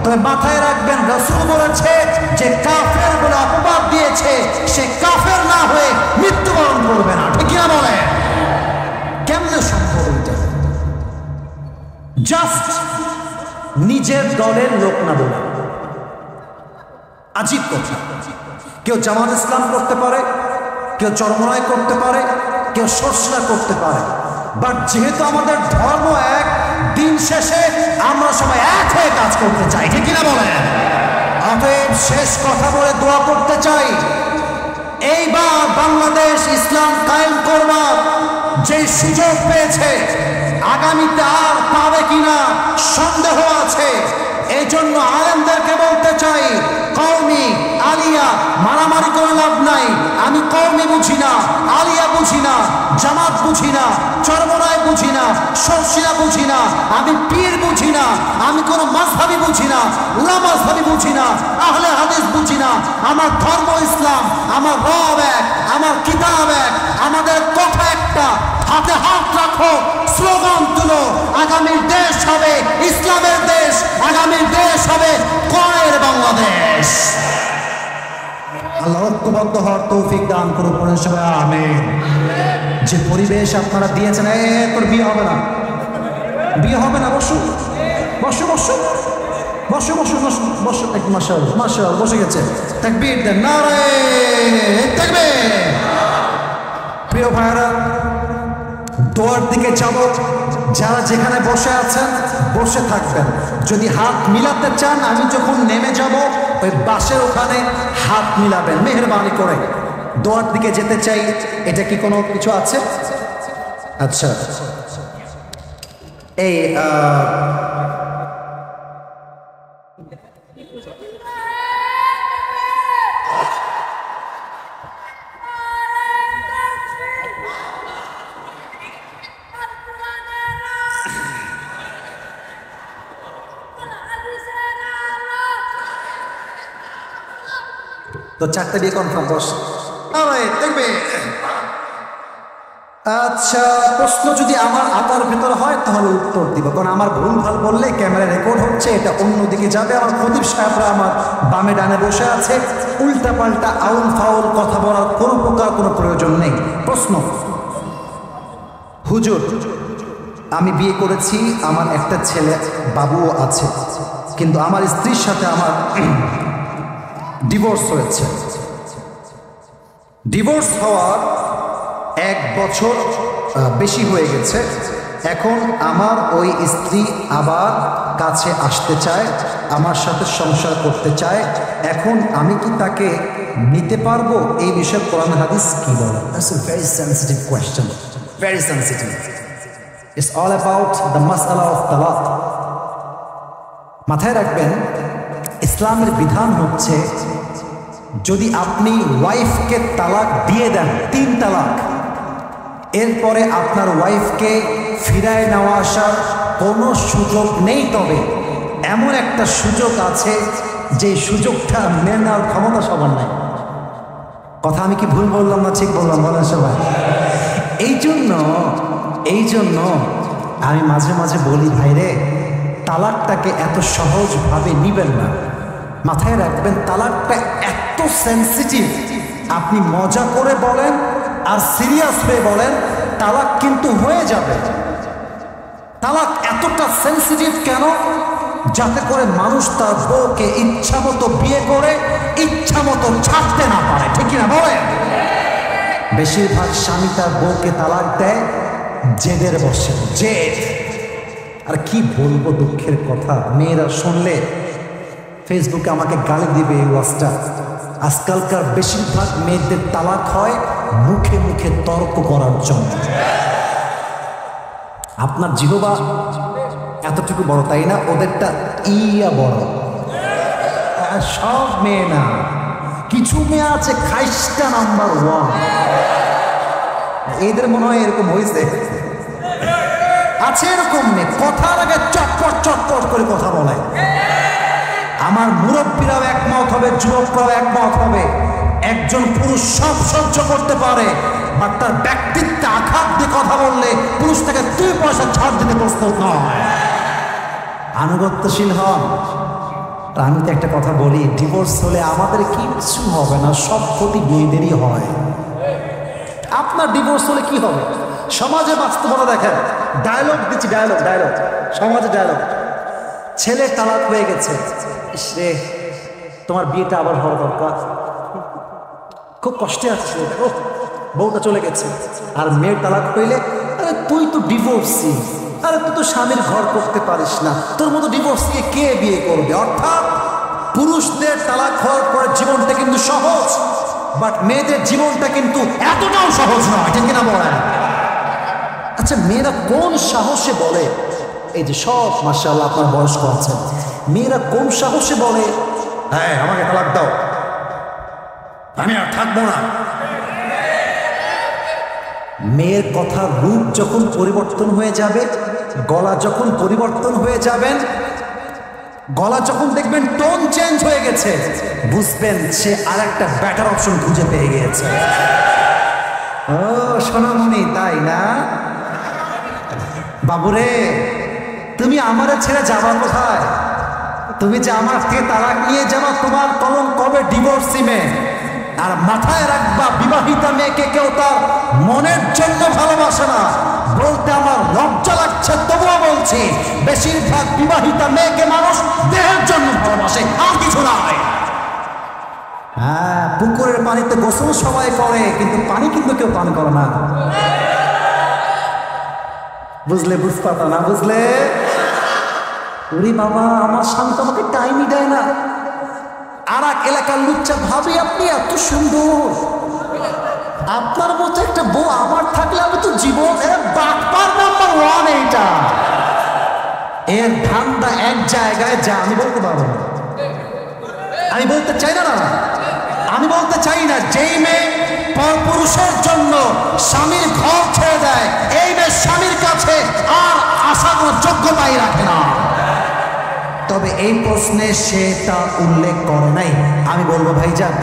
তবে মাথায় রাখবেন, রাসূল বলেছে যে কাফের বলে অপবাদ দিয়েছে, সে কাফের না হয়ে মৃত্যুবরণ করবে না। ঠিক কিনা বলে? কেমনে সম্ভব এটা? জাস্ট নিজের দলের লোক না বলে, আজীব কথা। কেউ জামাত ইসলাম করতে পারে, কেউ চরমনায় করতে পারে, কেউ সরসরা করতে পারে, বাট যেহেতু আমাদের ধর্ম এক, দিন শেষে আমরা সবাই এক হয়ে কাজ করতে চাই। ঠিক কিনা বলেন? অতএব শেষ কথা বলে দোয়া করতে চাই, এইবার বাংলাদেশ ইসলাম কায়েম করবার যে সুযোগ পেয়েছে, আগামীতে আর পাবে কিনা সন্দেহ আছে। এই জন্য আলেমদেরকে বলতে চাই, কওমি আলিয়া মারামারি করে লাভ নাই। আমি কওমি বুঝি না, আলিয়া বুঝি না, জামাত বুঝি না, চরমরায় বুঝি না, শর্ষিয়া বুঝি না, আমি পীর বুঝি না, আমি কোনো মাযহাবি বুঝি না, লামাযহাবি বুঝি না, আহলে হাদিস বুঝি না। আমার ধর্ম ইসলাম, আমার রব এক, আমার কিতাব এক, আমাদের কথা একটা। হাতে হাত রাখো, স্লোগান তুলো, আগামীর দেশ হবে ইসলামের দেশ, আগামীর দেশ হবে কোরআনের বাংলাদেশ। আল্লাহ ঐক্যবদ্ধ হওয়ার তৌফিক দান করুন, পড়েন সবাই আমিন। যে পরিবেশ আপনারা দিয়েছেন, তোর বিয়ে হবে না, বিয়ে হবে না, বসো বসো বসো বসো বসো বসো বসো। মাশাআল্লাহ মাশাআল্লাহ, বসে গেছে। তাকবীর দেন, নারে তাকবীর। প্রিয় ভাইরা, দোয়ার দিকে যাব। যারা যেখানে বসে আছেন বসে থাকবেন। যদি হাত মিলাতে চান, আমি যখন নেমে যাব ওই বাসের ওখানে হাত মিলাবেন মেহেরবানি করে। দোয়ার দিকে যেতে চাই। এটা কি কোনো কিছু আছে? আচ্ছা, এই তো চারটে বিয়ে কনফার্ম, বস। দেখবে। আচ্ছা, প্রশ্ন যদি আমার আপার ভেতর হয় তাহলে উত্তর দিব, কারণ আমার ভুল ভাল বললে ক্যামেরা রেকর্ড হচ্ছে, এটা অন্যদিকে যাবে। আমার খতিব সাহেবরা আমার বামে ডানে বসে আছে, উল্টা পাল্টা আউল ফাউল কথা বলার কোনো প্রকার কোনো প্রয়োজন নেই। প্রশ্ন, হুজুর আমি বিয়ে করেছি, আমার একটা ছেলে বাবুও আছে, কিন্তু আমার স্ত্রীর সাথে আমার ডিভোর্স হয়েছে। ডিভোর্স হওয়ার 1 বছর বেশি হয়ে গেছে। এখন আমার ওই স্ত্রী আবার কাছে আসতে চায়, আমার সাথে সংসার করতে চায়। এখন আমি কি তাকে নিতে পারবো? এই বিষয়ে কোরআন হাদিস কি বলে? That's a very sensitive question. Very sensitive. It's all about the mas'ala of talaq. মাথায় রাখবেন, ইসলামের বিধান হচ্ছে যদি আপনি ওয়াইফকে তালাক দিয়ে দেন, 3 তালাক, এরপরে আপনার ওয়াইফকে ফিরায় নেওয়া আসার কোনো সুযোগ নেই। তবে এমন একটা সুযোগ আছে যে সুযোগটা মেনে নেওয়ার ক্ষমতা সবার নাই। কথা আমি কি ভুল বললাম না ঠিক বললাম? বলেন সবাই। এই জন্য আমি মাঝে মাঝে বলি, ভাইরে তালাকটাকে এত সহজভাবে নিবেন না। মাথায় রাখবেন, তালাকটা এত সেন্সিটিভ। আপনি মজা করে বলেন আর সিরিয়াস হয়ে বলেন, তালাক কিন্তু হয়ে যাবে। তালাক এতটা সেন্সিটিভ কেন? যাতে করে মানুষ তার বউকে ইচ্ছা মতো বিয়ে করে ইচ্ছা মতো ছাড়তে না পারে, ঠিক কিনা বলেন? বেশিরভাগ স্বামী তার বউকে তালাক দেয় জেদের বসে, জেদ। আর কি বলবো, দুঃখের কথা, মেয়েরা শুনলে ফেসবুকে আমাকে গালি দিবে এই ওয়াজটা। আজকালকার বেশিরভাগ মেয়েদের তালাক হয় মুখে মুখে তর্ক করার জন্য। আপনার জিহবা এতটুকু বড়, তাই না? ওদেরটা ইয়া বড়। সব মেয়ে না, কিছু মেয়ে আছে খাইস্টা নাম্বার 1। এদের মনে হয় এরকম হয়েছে, আছে এরকম মেয়ে, কথার আগে চটপট চটপট করে কথা বলে। আমার মুরব্বীরাও একমত হবে, যুবকরাও একমত হবে, একজন পুরুষ সব সহ্য করতে পারে, বাট তার ব্যক্তিত্বে আঘাত দিয়ে কথা বললে পুরুষ থেকে 2 পয়সা ছাড় দিতে প্রস্তুত নয়। আনুগত্যশীল হন। আমি তো একটা কথা বলি, ডিভোর্স হলে আমাদের কিছু হবে না, সব ক্ষতি মেয়েদেরই হয়। আপনার ডিভোর্স হলে কি হবে? সমাজে বাস্তবতা দেখেন, ডায়লগ দিচ্ছি, ডায়লগ সমাজে ডায়লগ। ছেলে তালাক হয়ে গেছে, রে তোমার বিয়েটা আবার হওয়া দরকার, খুব কষ্টে আছে, বউটা চলে গেছে। আর মেয়ের তালাক হইলে, আরে তুই তো ডিভোর্সি, আরে তুই তো স্বামীর ঘর করতে পারিস না, তোর মতো ডিভোর্সকে কে বিয়ে করবে? অর্থাৎ পুরুষদের তালাক হওয়ার পরে জীবনটা কিন্তু সহজ, বাট মেয়েদের জীবনটা কিন্তু এতটাও সহজ নয়, ঠিক কিনা বলেন? আচ্ছা, মেয়েরা কোন সাহসে বলে, এই যে সব মাশাআল্লাহ আপনার বয়স্ক আছেন, মেয়েরা কোন সাহসে বলে হ্যাঁ আমাকে তালাক দাও? আমি আর থাকবো না। মেয়ের কথার রূপ যখন পরিবর্তন হয়ে যাবে, গলা যখন পরিবর্তন হয়ে যাবেন, গলা যখন দেখবেন টোন চেঞ্জ হয়ে গেছে, বুঝবেন সে আর একটা বেটার অপশন খুঁজে পেয়ে গিয়েছে। ও সোনামণি, তাই না? বাবুরে, তুমি আমারে ছেড়ে যাবা কোথায়? তুমি যে আমার থেকে তালাক নিয়ে যাবা, তোমার কলম কবে ডিভোর্সিমে। আর মাথায় রাখবা, বিবাহিতা মেয়েকে কেউ তার মনের জন্য ভালোবাসে না। বলতে আমার লজ্জা লাগছে, তবুও বলছি, বেশিরভাগ বিবাহিতা মেয়েকে মানুষ দেহের জন্য ভালোবাসে, আর কিছু নয়। হ্যাঁ, পুকুরের পানিতে গোসল সবাই করে, কিন্তু পানি কিন্তু কেউ পান করে না। বুঝলে? বুঝপাতা না বুঝলে? ওরে বাবা, আমার স্বামী তো আমাকে টাইমই দেয় না। আর এক এলাকার লুচ্চা, ভাবি আপনি এত সুন্দর, আপনার মতো একটা বউ আমার থাকলে আমি তো জীবন বাটপার নাম্বার 1 এইটা। এর ধান্দা এক জায়গায় যা, আমি বলতে পারবো না, আমি বলতে চাই না। আমি বলতে চাই না, যেই মেয়ে পরপুরুষের জন্য স্বামীর ঘর ছেড়ে দেয়, এই মেয়ে স্বামীর কাছে আর আশা কোনো যোগ্যতাই রাখে না। তবে এই প্রশ্নে সেটা উল্লেখ করে নাই। আমি বলবো ভাইজান,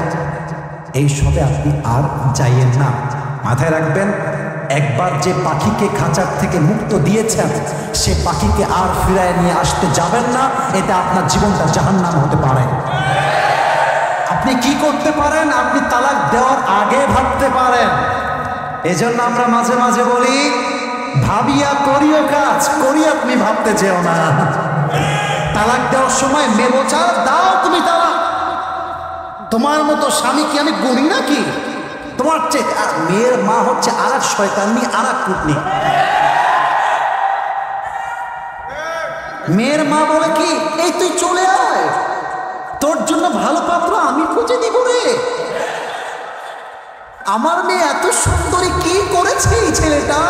এই সবে আপনি আর যাইয়েন না। মাথায় রাখবেন, একবার যে পাখিকে খাঁচার থেকে মুক্ত দিয়েছেন, সে পাখিকে আর ফিরায় নিয়ে আসতে যাবেন না। এটা আপনার জীবনটা জাহান্নাম হতে পারে। আপনি কি করতে পারেন? আপনি তালাক দেওয়ার আগে ভাবতে পারেন। এজন্য আমরা মাঝে মাঝে বলি, ভাবিয়া করিও কাজ, করিয়া তুমি ভাবতে যেও না। তালাক দেওয়ার সময় মেবোচার দাও তুমি তালাক। তোমার মতো স্বামী কি আমি গড়ি নাকি? তোমার চেয়ে মেয়ের মা হচ্ছে আর এক শয়তানি, আর এক কুটনি। মেয়ের মা বলে কি, এই তুই চলে আয়, তোর জন্য ভালো পাত্র আমি খুঁজে দিব রে। আমার মেয়ে এত সুন্দরী, কি করেছে এই ছেলেটা?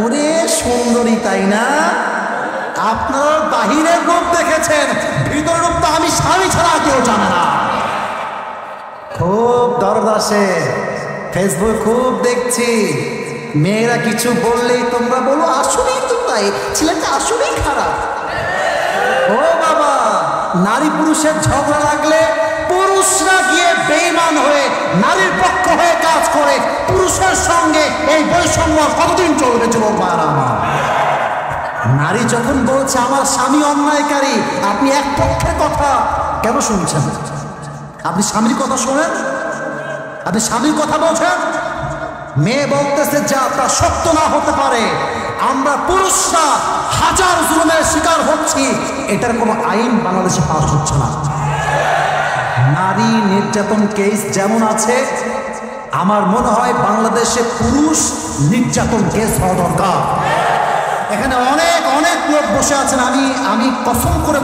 ওরে সুন্দরী, তাই না? আপনারা বাহিরের রূপ দেখেছেন, ভিতরের রূপ তো আমি স্বামী ছাড়া কেউ জানে না। খুব দরদ আসে, ফেসবুক খুব দেখছি, মেয়েরা কিছু বললেই তোমরা বলো আসলেই তো তাই, ছেলেটা আসলেই খারাপ। ও বাবা, নারী পুরুষের ঝগড়া লাগলে পুরুষরা গিয়ে বেঈমান হয়ে নারীর পক্ষ হয়ে কাজ করে। পুরুষের সঙ্গে এই বৈষম্য কতদিন চলবে যুবক ভাইরা আমার? নারী যখন বলছে আমার স্বামী অন্যায়কারী, আপনি এক পক্ষের কথা কেন শুনছেন? আপনি স্বামীর কথা শোনেন, আপনি স্বামীর কথা বলছেন। মেয়ে বলতেছে যা তা সত্য না হতে পারে, আমরা পুরুষরা হাজার জুলুমের শিকার হচ্ছি, এটার কোনো আইন বাংলাদেশে পাস হচ্ছে না। নারী নির্যাতন কেস যেমন আছে, আমার মনে হয় বাংলাদেশে পুরুষ নির্যাতন কেস হওয়া দরকার। এখানে অনেক অনেক লোক বসে আছেন, আমি কসম করে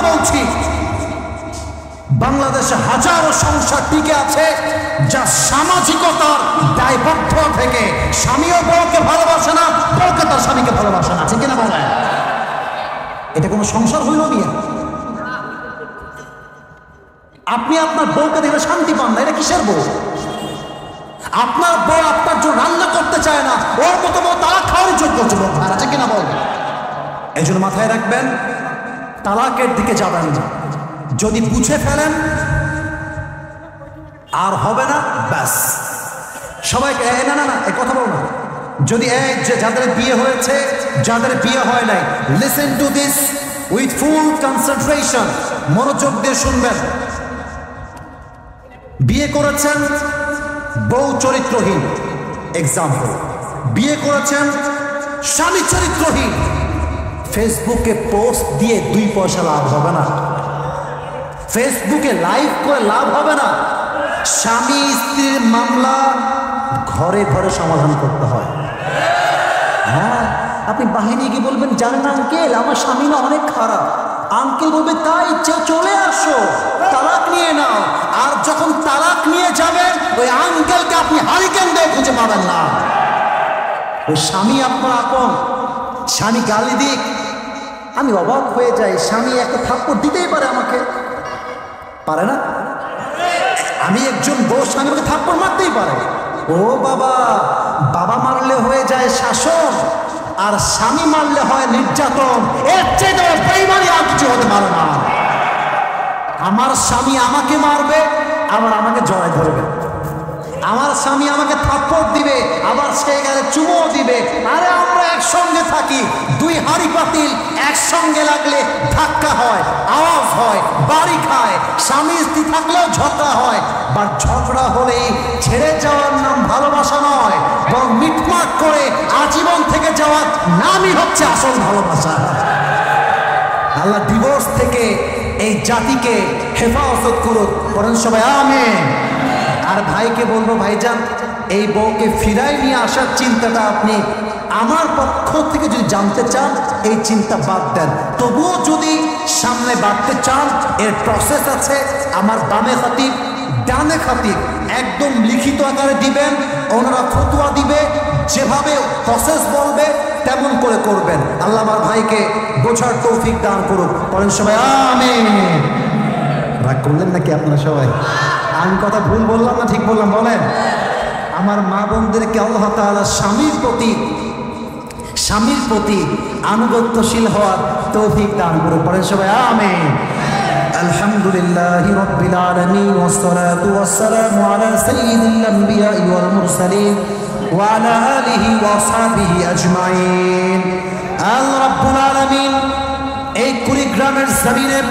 বলছি, বাংলাদেশে হাজারো সংসার টিকে আছে যা সামাজিকতার দায়বদ্ধ থেকে। স্বামীও বউকে ভালোবাসে না, বউকে তার স্বামীকে ভালোবাসে না, ঠিক কিনা বলেন? এটা কোনো সংসার হইল নিয়ে? আপনি আপনার বউকে দেখে শান্তি পান না, এটা কিসের বউ? আপনার বউ আপনার জন্য রান্না করতে চায় না, ওর মতো বউ তালাক খাওয়ার যোগ্য যুবক ভাইরা, ঠিক কিনা বলেন? এই জন্য মাথায় রাখবেন, তালাকের দিকে যাবেন না। যদি বুঝে ফেলেন আর হবে না, ব্যাস সবাইকে না না না এই কথা বল না। যদি যাদের বিয়ে হয়েছে, যাদের বিয়ে হয় নাই, listen to this with full concentration, মনোযোগ দিয়ে শুনবেন। বিয়ে করেছেন বউ চরিত্রহীন, এক্সাম্পল, বিয়ে করেছেন স্বামী চরিত্রহীন, ফেসবুকে পোস্ট দিয়ে 2 পয়সা লাভ হবে না, ফেসবুকে লাইভ করে লাভ হবে না। স্বামী স্ত্রীর মামলা ঘরে ঘরে সমাধান করতে হয়। হ্যাঁ, আপনি বাহিরে গিয়ে বলবেন জানেন আঙ্কেল আমার স্বামী না অনেক খারাপ, আঙ্কেল বলবে তাই চলে আসো তালাক নিয়ে নাও। আর যখন তালাক নিয়ে যাবেন, ওই আঙ্কেলকে আপনি হারিকেন দিয়ে খুঁজে পাবেন না। ওই স্বামী আপনার আপন, স্বামী গালি দিক, আমি অবাক হয়ে যাই, স্বামী একটা থাপ্পড় দিতেই পারে আমাকে, পারে না? আমি একজন বউ স্বামী আমাকে থাপ্পড় মারতেই পারে। ও বাবা, বাবা মারলে হয়ে যায় শাসন, আর স্বামী মারলে হয় নির্যাতন। এর চেয়ে তোমার বেঈমানি আর কিছু হতে পারে না। আমার স্বামী আমাকে মারবে, আবার আমাকে জড়ায় ধরবে। আমার স্বামী আমাকে থাপ্পড় দিবে, আবার সে গেলে চুমো দিবে। আরে আমরা একসঙ্গে থাকি, দুই হাঁড়ি পাতিল একসঙ্গে লাগলে ধাক্কা হয়, আওয়াজ হয়, বাড়ি খায়। স্বামী স্ত্রী থাকলেও ঝগড়া হয়, বা ঝগড়া হলেই ছেড়ে যাওয়ার নাম ভালোবাসা নয়, বরং মিটমাট করে আজীবন থেকে যাওয়ার নামই হচ্ছে আসল ভালোবাসা। আল্লাহ ডিভোর্স থেকে এই জাতিকে হেফাজত করুক, বলেন সবাই আমিন। আর ভাইকে বলবো, ভাইজান এই বউকে ফিরাই নিয়ে আসার চিন্তাটা আপনি আমার পক্ষ থেকে যদি জানতে চান, এই চিন্তা বাদ দেন। তবুও যদি সামনে বাড়তে চান, এর প্রসেস আছে। আমার বামে খতিব, ডানে খতিব, একদম লিখিত আকারে দিবেন, ওনারা ফতোয়া দিবে, যেভাবে প্রসেস বলবে তেমন করে করবেন। আল্লাহ আমার ভাইকে বোঝার তৌফিক দান করুক, বলেন সবাই আমিন। রাগ করলেন নাকি আপনারা সবাই? আমি কথা ভুল বললাম না ঠিক বললাম? বলেন। আমার মা বোনদেরকে আল্লাহ তাআলা স্বামীর প্রতি আনুগত্যশীল হওয়ার তৌফিক দান করুক, বলেন সবাই আমিন। আলহামদুলিল্লাহি রাব্বিল আলামিন ওয়াসসালাতু ওয়াসসালামু আলা সাইয়্যিদিল আমবিয়াই ওয়াল মুরসালিন ওয়া আলা আলিহি ওয়া আসহাবিহি আজমাইন। আল্লাহ রাব্বুল আলামিন এই কুড়িগ্রামের জমিনে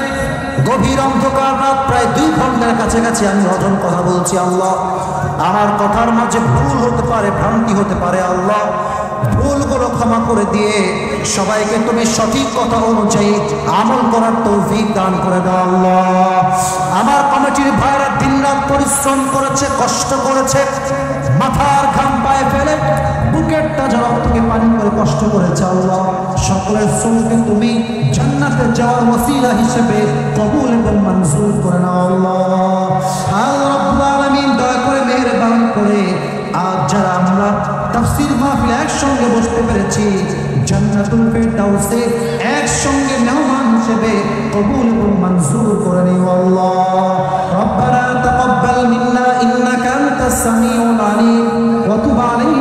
গভীর অন্ধকার রাত, প্রায় 2 ঘন্টার কাছাকাছি আমি অধম কথা বলছি। আল্লাহ, আমার কথার মাঝে ভুল হতে পারে, ভ্রান্তি হতে পারে। আল্লাহ, ভুলগুলো ক্ষমা করে দিয়ে সবাইকে তুমি সঠিক কথা অনুযায়ী আমল করার তৌফিক দান করে দাও। আল্লাহ, আমার কমিটির ভাইরা দিনরাত পরিশ্রম করেছে, কষ্ট করেছে, মাথার ঘাম পায়ে ফেলে বুকের তাজা রক্তকে পানি করে কষ্ট করেছে। আল্লাহ, সকলের শ্রমকে তুমি জান্নাতে যাওয়ার ওসিলা হিসেবে কবুল এবং মঞ্জুর করে নাও। আল্লাহ, আল্লাহ রাব্বুল আলামিন দয়া করে মেহেরবান করে আজ যারা আমরা তাফসীর মাহফিলে একসঙ্গে বসতে পেরেছি, জান্নাতুল ফিরদাউসে একসঙ্গে মেহমান হিসেবে কবুল এবং মঞ্জুর করে নিও। আল্লাহ, রব্বানা তাকাব্বাল মিন্না ইন্নাকা আনতাস সামিউল আলিম ওয়া তুব আলাইনা